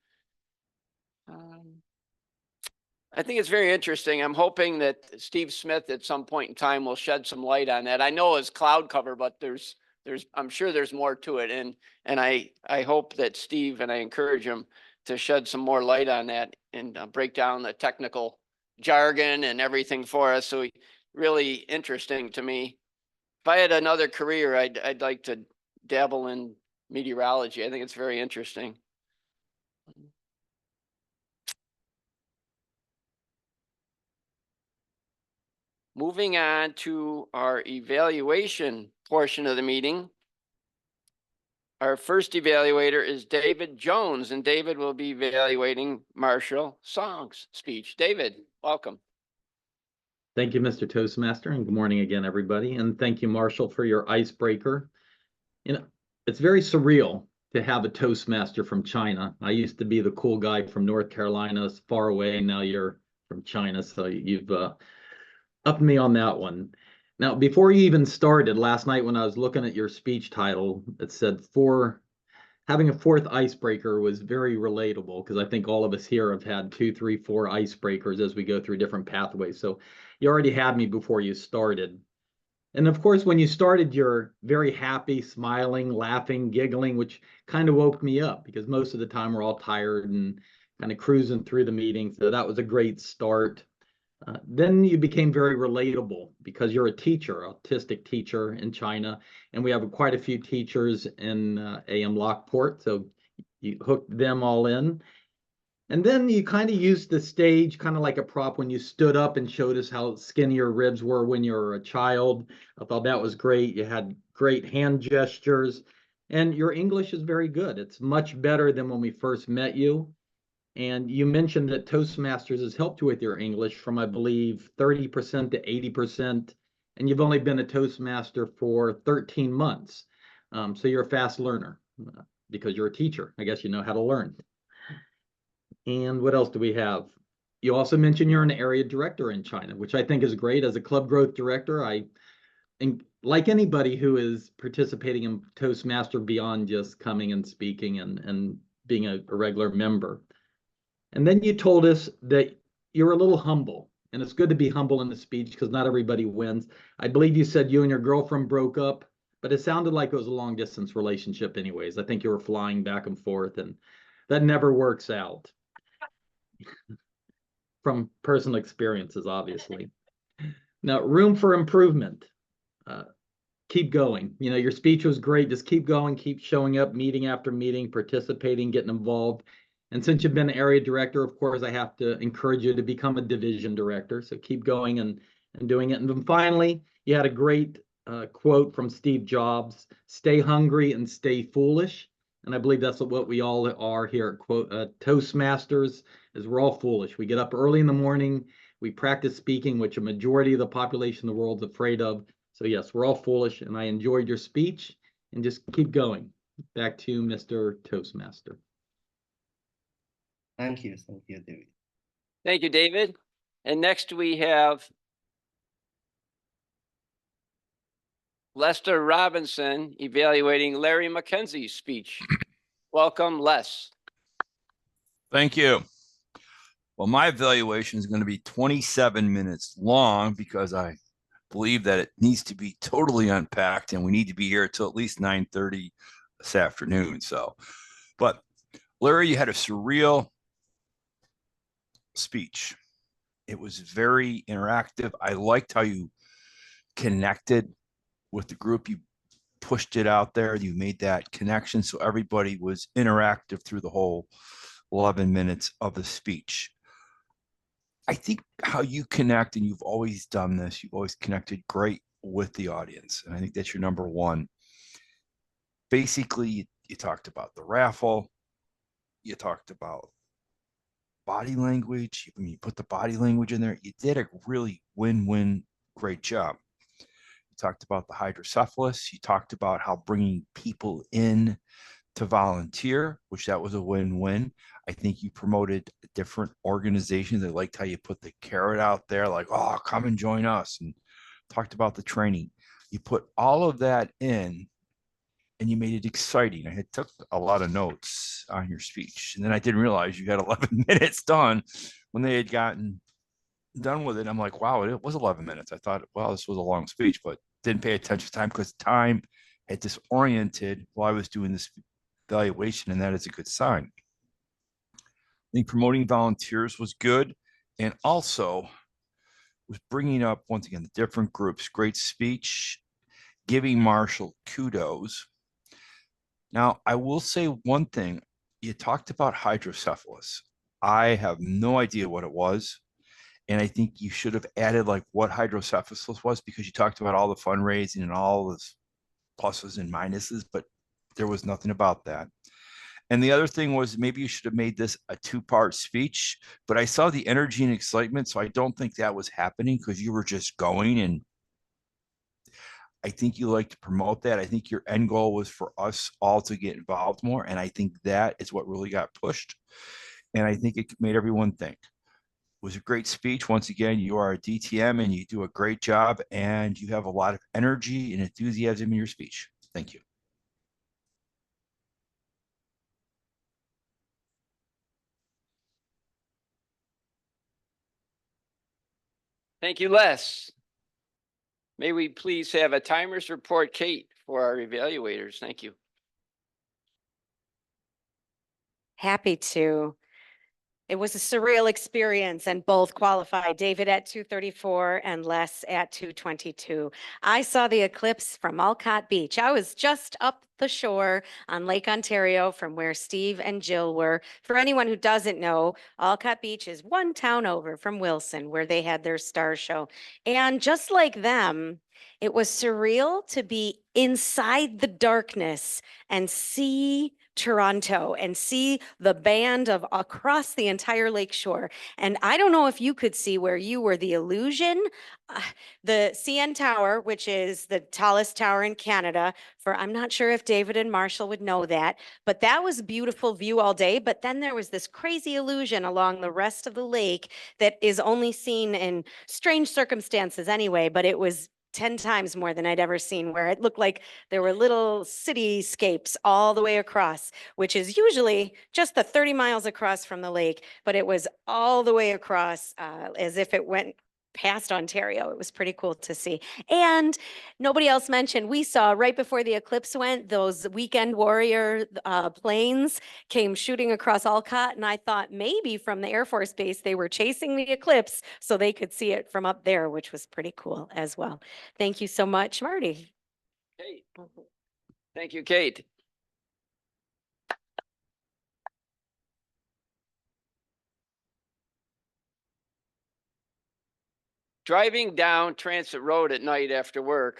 I think it's very interesting. I'm hoping that Steve Smith at some point in time will shed some light on that. I know it's cloud cover, but I'm sure there's more to it. And I hope that Steve, and I encourage him to shed some more light on that and break down the technical jargon and everything for us. So really interesting to me. If I had another career, I'd like to dabble in meteorology. I think it's very interesting. Moving on to our evaluation portion of the meeting. Our first evaluator is David Jones, and David will be evaluating Marshall Song's speech. David, welcome. Thank you, Mr. Toastmaster, and good morning again, everybody. And thank you, Marshall, for your icebreaker. You know, it's very surreal to have a Toastmaster from China. I used to be the cool guy from North Carolina, far away. Now you're from China, so you've upped me on that one. Now, before you even started last night, when I was looking at your speech title, it said having a fourth icebreaker was very relatable, because I think all of us here have had 2, 3, 4 icebreakers as we go through different pathways. So you already had me before you started. And of course, when you started, you're very happy, smiling, laughing, giggling, which kind of woke me up, because most of the time we're all tired and kind of cruising through the meeting. So that was a great start. Then you became very relatable, because you're a teacher, autistic teacher in China, and we have quite a few teachers in AM Lockport, so you hooked them all in. And then you kind of used the stage kind of like a prop when you stood up and showed us how skinny your ribs were when you were a child. I thought that was great. You had great hand gestures, and your English is very good. It's much better than when we first met you. And you mentioned that Toastmasters has helped you with your English from, I believe, 30% to 80%. And you've only been a Toastmaster for 13 months. So you're a fast learner because you're a teacher. I guess you know how to learn. And what else do we have? You also mentioned you're an area director in China, which I think is great. As a club growth director, and like anybody who is participating in Toastmaster beyond just coming and speaking and being a regular member. And then you told us that you're a little humble, and it's good to be humble in the speech because not everybody wins. I believe you said you and your girlfriend broke up, but it sounded like it was a long distance relationship anyways. I think you were flying back and forth, and that never works out. From personal experiences, obviously. Now, room for improvement. Keep going. You know, your speech was great. Just keep going, keep showing up, meeting after meeting, participating, getting involved. And since you've been area director, of course, I have to encourage you to become a division director. So keep going and doing it. And then finally, you had a great quote from Steve Jobs: "Stay hungry and stay foolish." And I believe that's what we all are here at Toastmasters, is we're all foolish. We get up early in the morning, we practice speaking, which a majority of the population of the world's afraid of. So yes, we're all foolish, and I enjoyed your speech, and just keep going. Back to you, Mr. Toastmaster. Thank you, David. Thank you, David. And next we have Lester Robinson evaluating Larry McKenzie's speech. Welcome, Les. Thank you. Well, my evaluation is going to be 27 minutes long because I believe that it needs to be totally unpacked, and we need to be here till at least 9:30 this afternoon. So, but Larry, you had a surreal speech. It was very interactive. I liked how you connected with the group. You pushed it out there. You made that connection. So everybody was interactive through the whole 11 minutes of the speech. I think how you connect, and you've always done this, you've always connected great with the audience. And I think that's your number one. Basically, you talked about the raffle. You talked about body language. When you put the body language in there, you did a really win-win great job. You talked about the hydrocephalus. You talked about how bringing people in to volunteer, which that was a win-win. I think you promoted different organizations. I liked how you put the carrot out there, like, oh, come and join us, and talked about the training. You put all of that in and you made it exciting. I had took a lot of notes on your speech, and then I didn't realize you had 11 minutes done when they had gotten done with it. I'm like, wow, it was 11 minutes. I thought, well, this was a long speech, but didn't pay attention to time because time had disoriented while I was doing this evaluation, and that is a good sign. I think promoting volunteers was good, and also was bringing up, once again, the different groups. Great speech, giving Marshall kudos. Now, I will say one thing. You talked about hydrocephalus. I have no idea what it was. And I think you should have added like what hydrocephalus was, because you talked about all the fundraising and all the pluses and minuses, but there was nothing about that. And the other thing was, maybe you should have made this a two-part speech, but I saw the energy and excitement, so I don't think that was happening because you were just going, and I think you like to promote that. I think your end goal was for us all to get involved more, and I think that is what really got pushed. And I think it made everyone think. It was a great speech. Once again, you are a DTM and you do a great job, and you have a lot of energy and enthusiasm in your speech. Thank you. Thank you, Les. May we please have a timers report, Kate, for our evaluators. Thank you. Happy to. It was a surreal experience and both qualified, David at 234 and Les at 222. I saw the eclipse from Alcott Beach. I was just up the shore on Lake Ontario from where Steve and Jill were. For anyone who doesn't know, Alcott Beach is one town over from Wilson where they had their star show. And just like them, it was surreal to be inside the darkness and see Toronto and see the band of across the entire lakeshore. And I don't know if you could see where you were, the illusion, the CN Tower, which is the tallest tower in Canada. I'm not sure if David and Marshall would know that, but that was a beautiful view all day. But then there was this crazy illusion along the rest of the lake that is only seen in strange circumstances anyway, but it was 10 times more than I'd ever seen, where it looked like there were little cityscapes all the way across, which is usually just the 30 miles across from the lake, but it was all the way across as if it went past Ontario. It was pretty cool to see. And nobody else mentioned, we saw right before the eclipse went, those Weekend Warrior planes came shooting across Alcott. And I thought maybe from the Air Force Base, they were chasing the eclipse so they could see it from up there, which was pretty cool as well. Thank you so much, Marty. Kate. Thank you, Kate. Driving down Transit Road at night after work,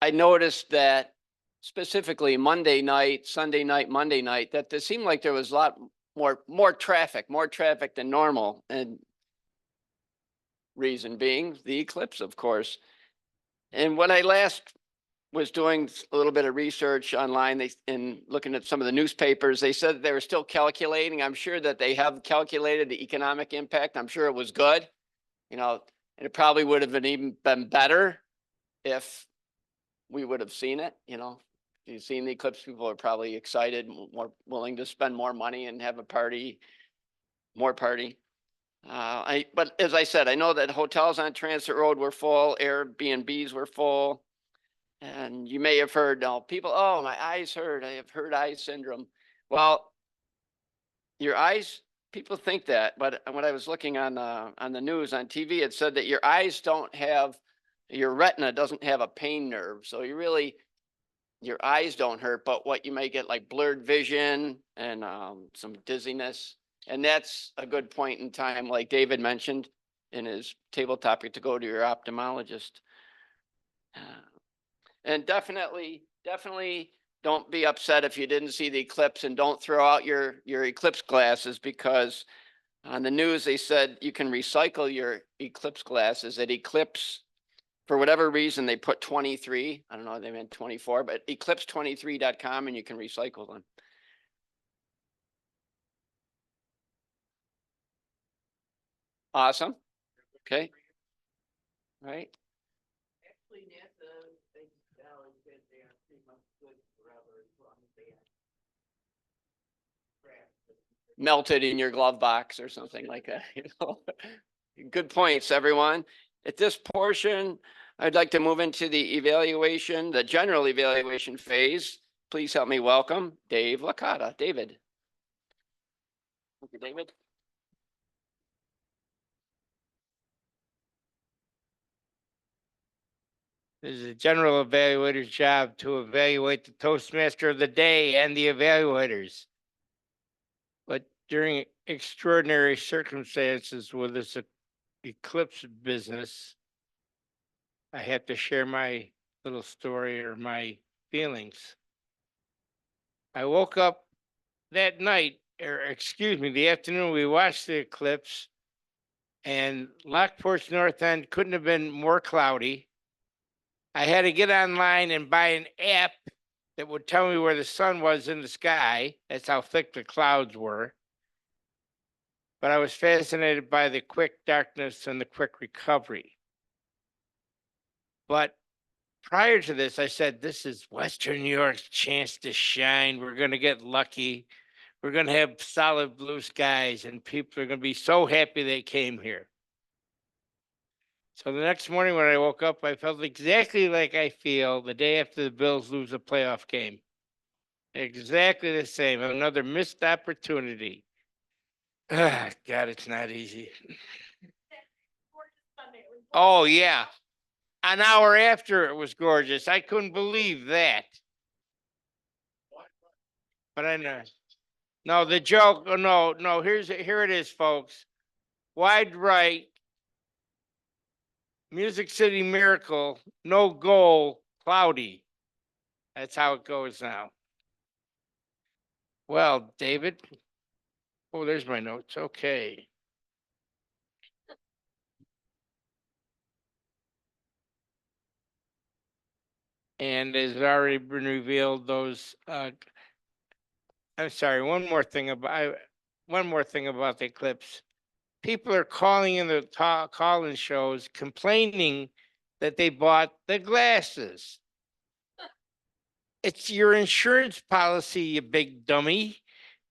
I noticed that specifically Monday night, Sunday night, Monday night, that there seemed like there was a lot more traffic than normal. And reason being the eclipse, of course. And when I last was doing a little bit of research online, and looking at some of the newspapers, they said that they were still calculating. I'm sure that they have calculated the economic impact. I'm sure it was good, and it probably would have even been better if we would have seen it. If you've seen the eclipse, people are probably excited, more willing to spend more money and have a party, more party. But as I said, I know that hotels on Transit Road were full, Airbnbs were full. And you may have heard, people, oh, my eyes hurt. I have hurt eye syndrome. Well, your eyes, people think that, but when I was looking on the news, on TV, it said that your eyes your retina doesn't have a pain nerve. So your eyes don't hurt, but what you may get like blurred vision and some dizziness. And that's a good point in time, like David mentioned in his table topic, to go to your ophthalmologist. And definitely don't be upset if you didn't see the eclipse, and don't throw out your eclipse glasses, because On the news, they said you can recycle your Eclipse glasses at Eclipse. For whatever reason, they put 23. I don't know, they meant 24, but eclipse23.com and you can recycle them. Awesome. Okay. Right. Melted in your glove box or something like that. You know? Good points, everyone. At this portion, I'd like to move into the evaluation, the general evaluation phase. Please help me welcome Dave Licata. David. Thank you, David. This is a general evaluator's job to evaluate the Toastmaster of the day and the evaluators. But during extraordinary circumstances with this eclipse business, I have to share my little story or my feelings. I woke up that night, or excuse me, the afternoon we watched the eclipse, and Lockport's north end couldn't have been more cloudy. I had to get online and buy an app that would tell me where the sun was in the sky. That's how thick the clouds were. But I was fascinated by the quick darkness and the quick recovery. But prior to this, I said, this is Western New York's chance to shine. We're going to get lucky. We're going to have solid blue skies, and people are going to be so happy they came here. So the next morning when I woke up, I felt exactly like I feel the day after the Bills lose a playoff game. Exactly the same. Another missed opportunity. God, it's not easy. Oh, yeah. An hour after it was gorgeous. I couldn't believe that. But I know. No, the joke. Oh, no. Here it is, folks. Wide right. Music City Miracle. No goal. Cloudy. That's how it goes now. Well, David. Oh, there's my notes. Okay. And as already been revealed, those I'm sorry, one more thing about the eclipse. People are calling in the call-in shows complaining that they bought the glasses. It's your insurance policy, you big dummy.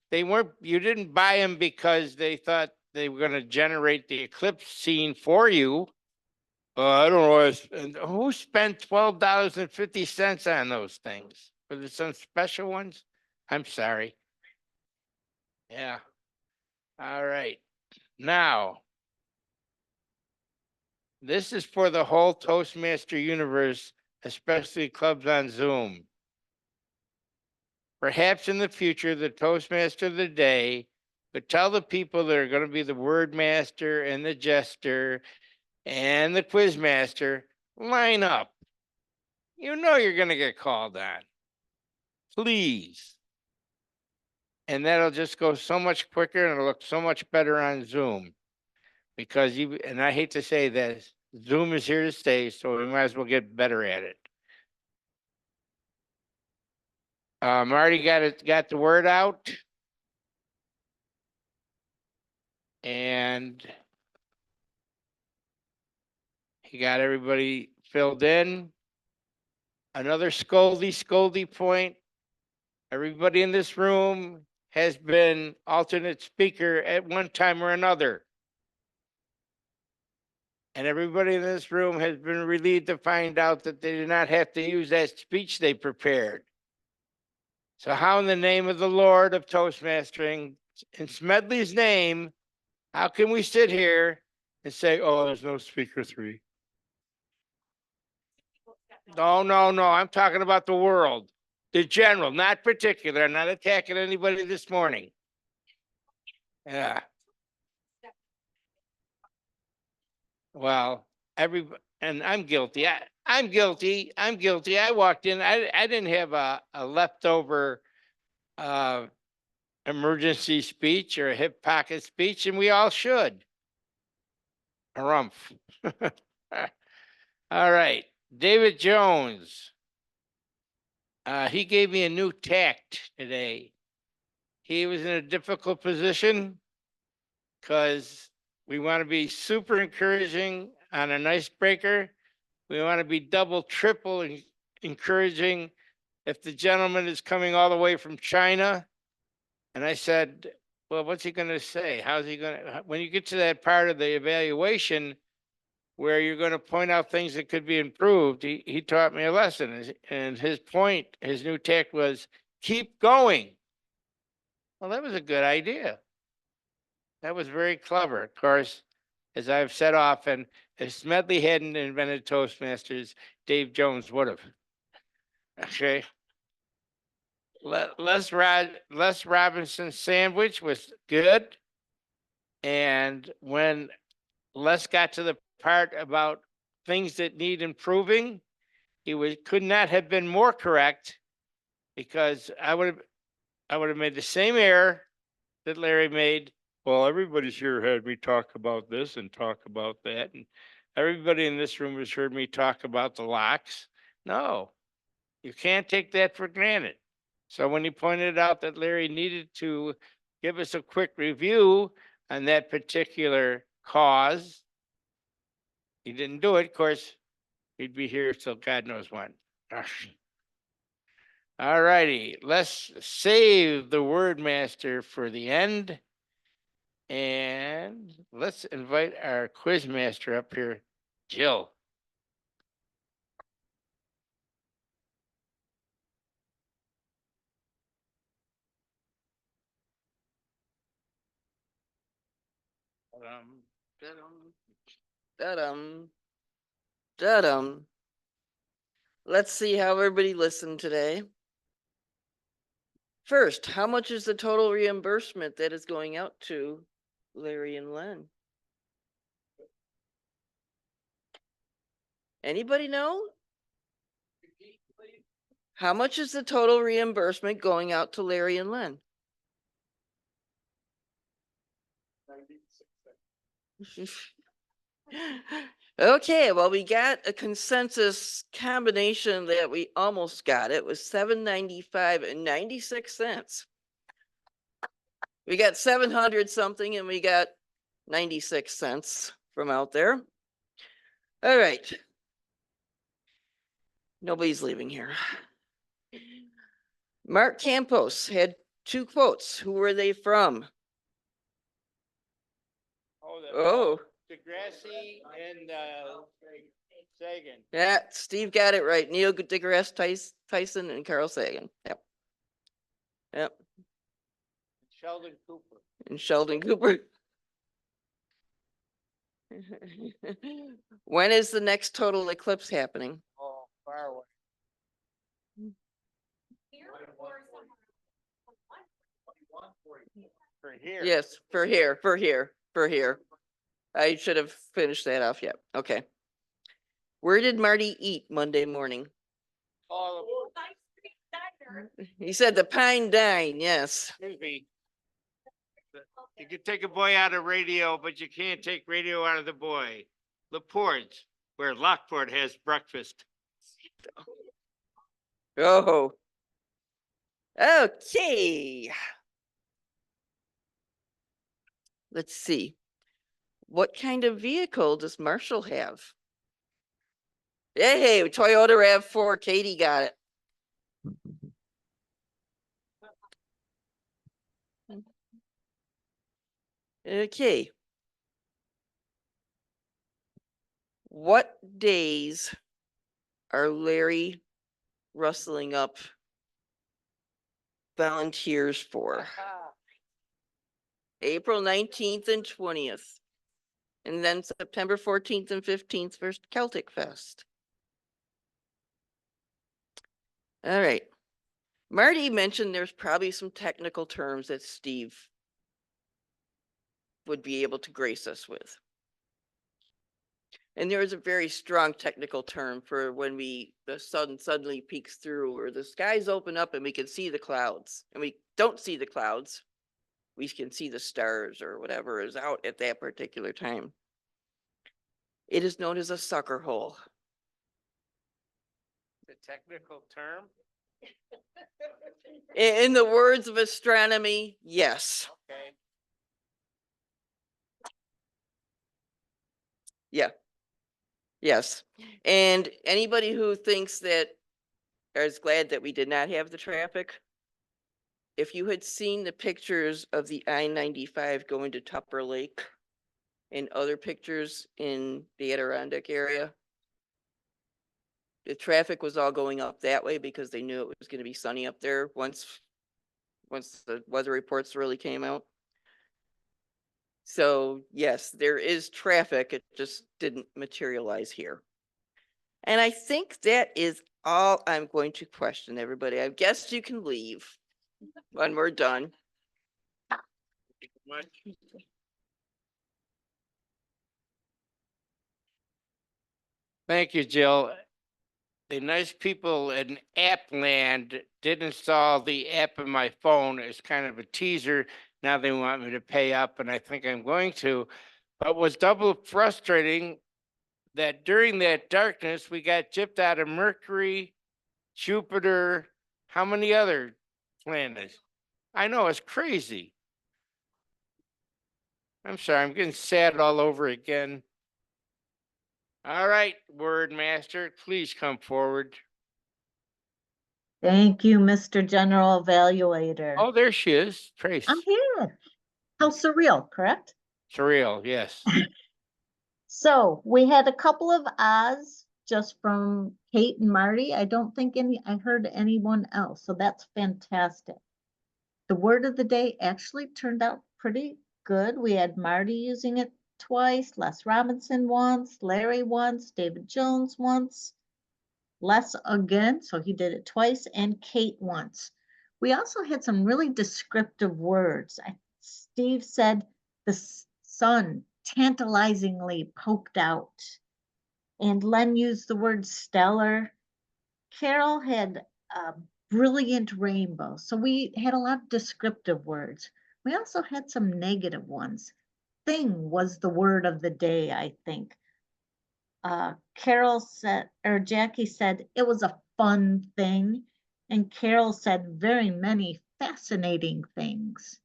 You didn't buy them because they thought they were going to generate the eclipse scene for you. I don't know. Who spent $12.50 on those things? Were there some special ones? I'm sorry. Yeah. All right. Now, this is for the whole Toastmaster universe, especially clubs on Zoom. Perhaps in the future, the Toastmaster of the day could tell the people that are going to be the word master and the jester and the quiz master, line up. You know you're going to get called on. Please. And that'll just go so much quicker and it'll look so much better on Zoom. Because and I hate to say this, Zoom is here to stay, so we might as well get better at it. Marty got the word out. And he got everybody filled in. Another scoldy point. Everybody in this room has been alternate speaker at one time or another. And everybody in this room has been relieved to find out that they did not have to use that speech they prepared. So how in the name of the Lord of Toastmastering, in Smedley's name, how can we sit here and say, oh, there's no speaker 3? No. I'm talking about the world. The general, not particular. I'm not attacking anybody this morning. Yeah. Well, and I'm guilty. I'm guilty. I walked in. I didn't have a leftover emergency speech or a hip pocket speech, and we all should. Harumph. All right, David Jones. He gave me a new tact today. He was in a difficult position because we want to be super encouraging on an icebreaker. We want to be double, triple encouraging if the gentleman is coming all the way from China. And I said, well, what's he going to say? How's he going to, when you get to that part of the evaluation where you're going to point out things that could be improved, he taught me a lesson. And his point, his new tact was keep going. Well, that was a good idea. That was very clever. Of course, as I've said often, if Smedley hadn't invented Toastmasters, Dave Jones would have. Okay. Les Robinson sandwich was good. And when Les got to the part about things that need improving, could not have been more correct, because I would have made the same error that Larry made. Well, everybody's here heard me talk about this and talk about that, and everybody in this room has heard me talk about the locks. No, you can't take that for granted. So when he pointed out that Larry needed to give us a quick review on that particular cause, he didn't do it. Of course, he'd be here till God knows when. All righty, let's save the word master for the end. And let's invite our quiz master up here, Jill. Da-dum. Da-dum. Let's see how everybody listened today. First, how much is the total reimbursement that is going out to Larry and Len? Anybody know? How much is the total reimbursement going out to Larry and Len? Okay, well, we got a consensus combination that we almost got. It was $795.96. We got 700 something and we got 96 cents from out there. All right. Nobody's leaving here. Mark Campos had 2 quotes. Who were they from? Oh. Degrassi and Sagan. Yeah, Steve got it right. Neil deGrasse Tyson and Carl Sagan. Yep. Yep. Sheldon Cooper. And Sheldon Cooper. When is the next total eclipse happening? Oh, far away. For here. Yes, for here. I should have finished that off yet. Okay. Where did Marty eat Monday morning? Oh, He said the Pine Dine, yes. excuse me. You can take a boy out of radio, but you can't take radio out of the boy. Laporte, where Lockport has breakfast. Oh. Okay. Let's see. What kind of vehicle does Marshall have? Hey, Toyota RAV4. Katie got it. Okay. What days are Larry rustling up volunteers for? April 19th and 20th. And then September 14th and 15th for Celtic Fest. All right. Marty mentioned there's probably some technical terms that Steve would be able to grace us with. And there is a very strong technical term for when the sun suddenly peeks through, or the skies open up and we can see the clouds, and we don't see the clouds. we can see the stars or whatever is out at that particular time. It is known as a sucker hole. The technical term? In the words of astronomy, yes. Okay. Yeah. Yes. And anybody who thinks that or is glad that we did not have the traffic, if you had seen the pictures of the I-95 going to Tupper Lake and other pictures in the Adirondack area, the traffic was all going up that way because they knew it was going to be sunny up there once the weather reports really came out. So yes, there is traffic. It just didn't materialize here. And I think that is all I'm going to question, everybody. I guess you can leave when we're done. Thank you, Jill. The nice people in Appland did install the app in my phone as kind of a teaser. Now they want me to pay up, and I think I'm going to. But what's double frustrating that during that darkness, we got gypped out of Mercury, Jupiter, how many other planets? I know, it's crazy. I'm sorry, I'm getting sad all over again. All right, word master, please come forward. Thank you, Mr. General Evaluator. Oh, there she is, Trace. I'm here. How surreal, correct? Surreal, yes. So we had a couple of ahs just from Kate and Marty. I don't think I heard anyone else, so that's fantastic. The word of the day actually turned out pretty good. We had Marty using it twice, Les Robinson once, Larry once, David Jones once, Les again, so he did it twice, and Kate once. We also had some really descriptive words. Steve said the sun tantalizingly poked out, and Len used the word stellar. Carol had a brilliant rainbow. So we had a lot of descriptive words. We also had some negative ones. Thing was the word of the day, I think. Carol said, or Jackie said, it was a fun thing. And Carol said very many fascinating things.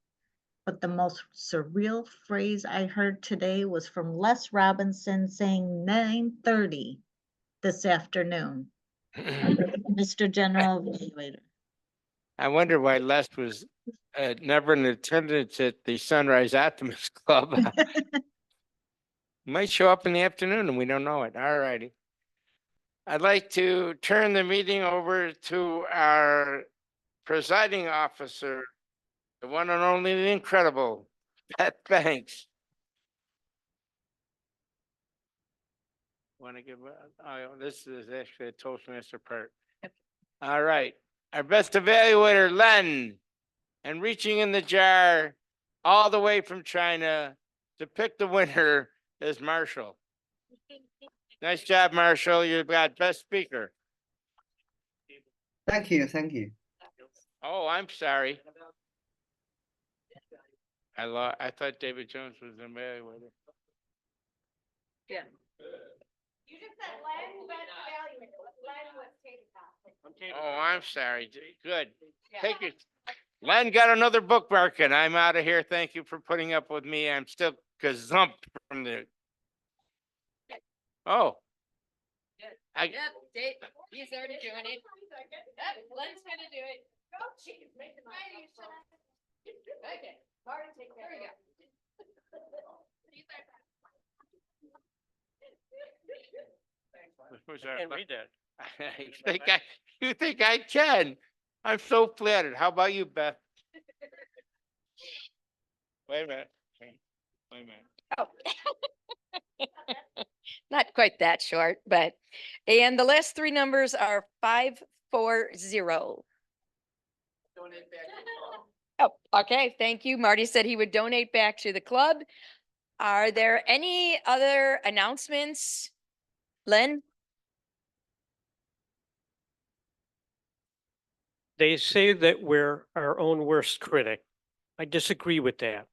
But the most surreal phrase I heard today was from Les Robinson saying 9:30 this afternoon. Mr. General Evaluator. I wonder why Les was never in attendance at the Sunrise Optimist Club. Might show up in the afternoon and we don't know it. All righty. I'd like to turn the meeting over to our presiding officer, the one and only, the incredible Pat Banks. Want to give, this is actually a Toastmaster part. All right, our best evaluator, Len, and reaching in the jar all the way from China to pick the winner is Marshall. Nice job, Marshall. You got best speaker. Thank you, thank you. Oh, I'm sorry. I thought David Jones was an evaluator. Yeah. You just said Len, best evaluator. Len was tabletop. Oh, I'm sorry. Good. Take it. Len got another bookmark and I'm out of here. Thank you for putting up with me. I'm still gazumped from the. Oh. Yep, Dave, he's already doing it. Yep, Len's gonna do it. Go, cheese, make the money. Okay, Marty, take care. There you go. I can't read that. You think I can? I'm so flattered. How about you, Beth? Wait a minute. Wait a minute. Oh. Not quite that short, but, and the last three numbers are 540. Oh, okay, thank you. Marty said he would donate back to the club. Are there any other announcements? Len? They say that we're our own worst critic. I disagree with that.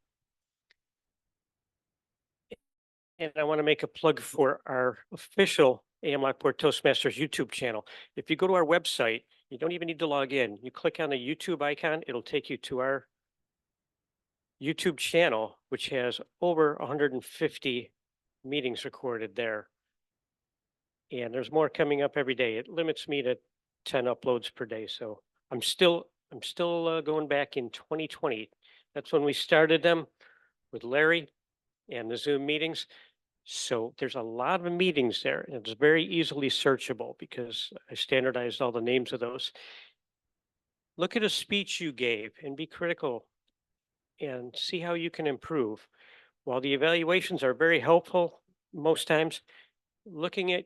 And I want to make a plug for our official AM Lockport Toastmasters YouTube channel. If you go to our website, you don't even need to log in. You click on the YouTube icon, it'll take you to our YouTube channel, which has over 150 meetings recorded there. And there's more coming up every day. It limits me to 10 uploads per day. So I'm still going back in 2020. That's when we started them with Larry and the Zoom meetings. So there's a lot of meetings there, and it's very easily searchable because I standardized all the names of those. Look at a speech you gave and be critical and see how you can improve. While the evaluations are very helpful most times, looking at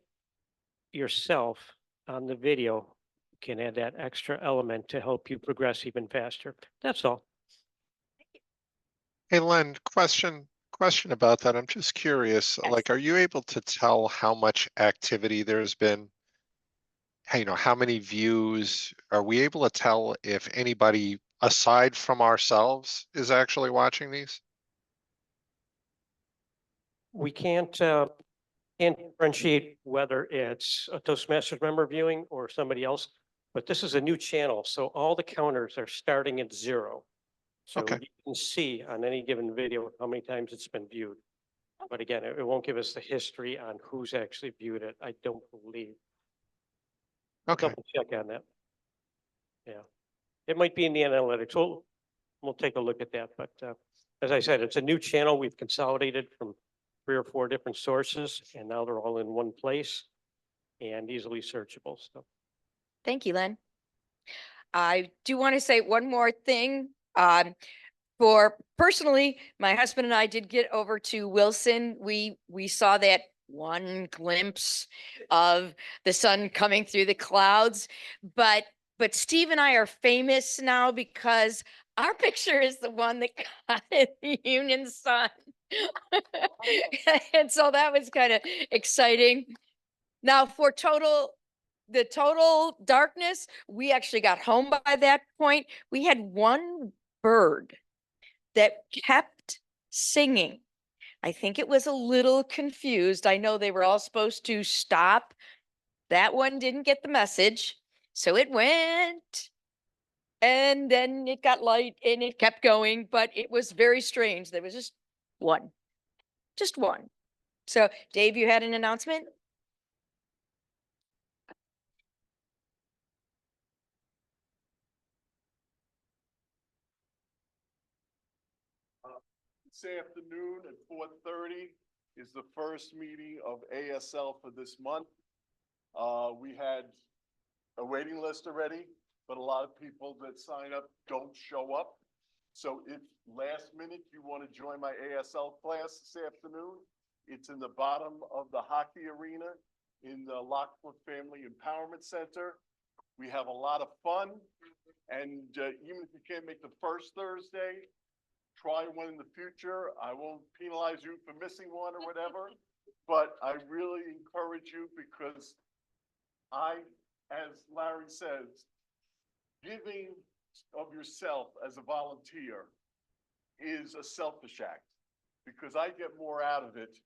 yourself on the video can add that extra element to help you progress even faster. That's all. Hey, Len, question about that. I'm just curious, Yes. like, are you able to tell how much activity there's been? Hey, you know, how many views? Are we able to tell if anybody aside from ourselves is actually watching these? We can't differentiate whether it's a Toastmasters member viewing or somebody else, but this is a new channel, so all the counters are starting at 0. So Okay. you can see on any given video how many times it's been viewed. But again, it won't give us the history on who's actually viewed it, I don't believe. I'll Okay. double check on that. Yeah, it might be in the analytics. We'll take a look at that. But as I said, it's a new channel. We've consolidated from 3 or 4 different sources, and now they're all in one place and easily searchable. So Thank you, Len. I do want to say one more thing. For personally, my husband and I did get over to Wilson. We saw that one glimpse of the sun coming through the clouds, but Steve and I are famous now because our picture is the one that got in the Union Sun. And so that was kind of exciting. Now for the total darkness, we actually got home by that point. We had one bird that kept singing. I think it was a little confused. I know they were all supposed to stop. That one didn't get the message. So it went and then it got light and it kept going, but it was very strange. There was just one. So Dave, you had an announcement? This afternoon at 4:30 is the first meeting of ASL for this month. We had a waiting list already, but a lot of people that sign up don't show up. So if last minute you want to join my ASL class this afternoon, it's in the bottom of the hockey arena in the Lockport Family Empowerment Center. We have a lot of fun, and even if you can't make the first Thursday, try one in the future. I won't penalize you for missing one or whatever, but I really encourage you because as Larry says, giving of yourself as a volunteer is a selfish act because I get more out of it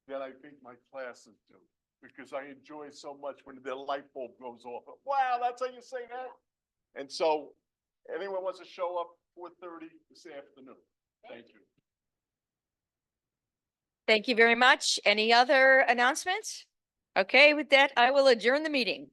than I think my classes do because I enjoy so much when the light bulb goes off. Wow, that's how you say that? And so anyone wants to show up 4:30 this afternoon. Thank you. Thank you very much. Any other announcements? Okay, with that, I will adjourn the meeting.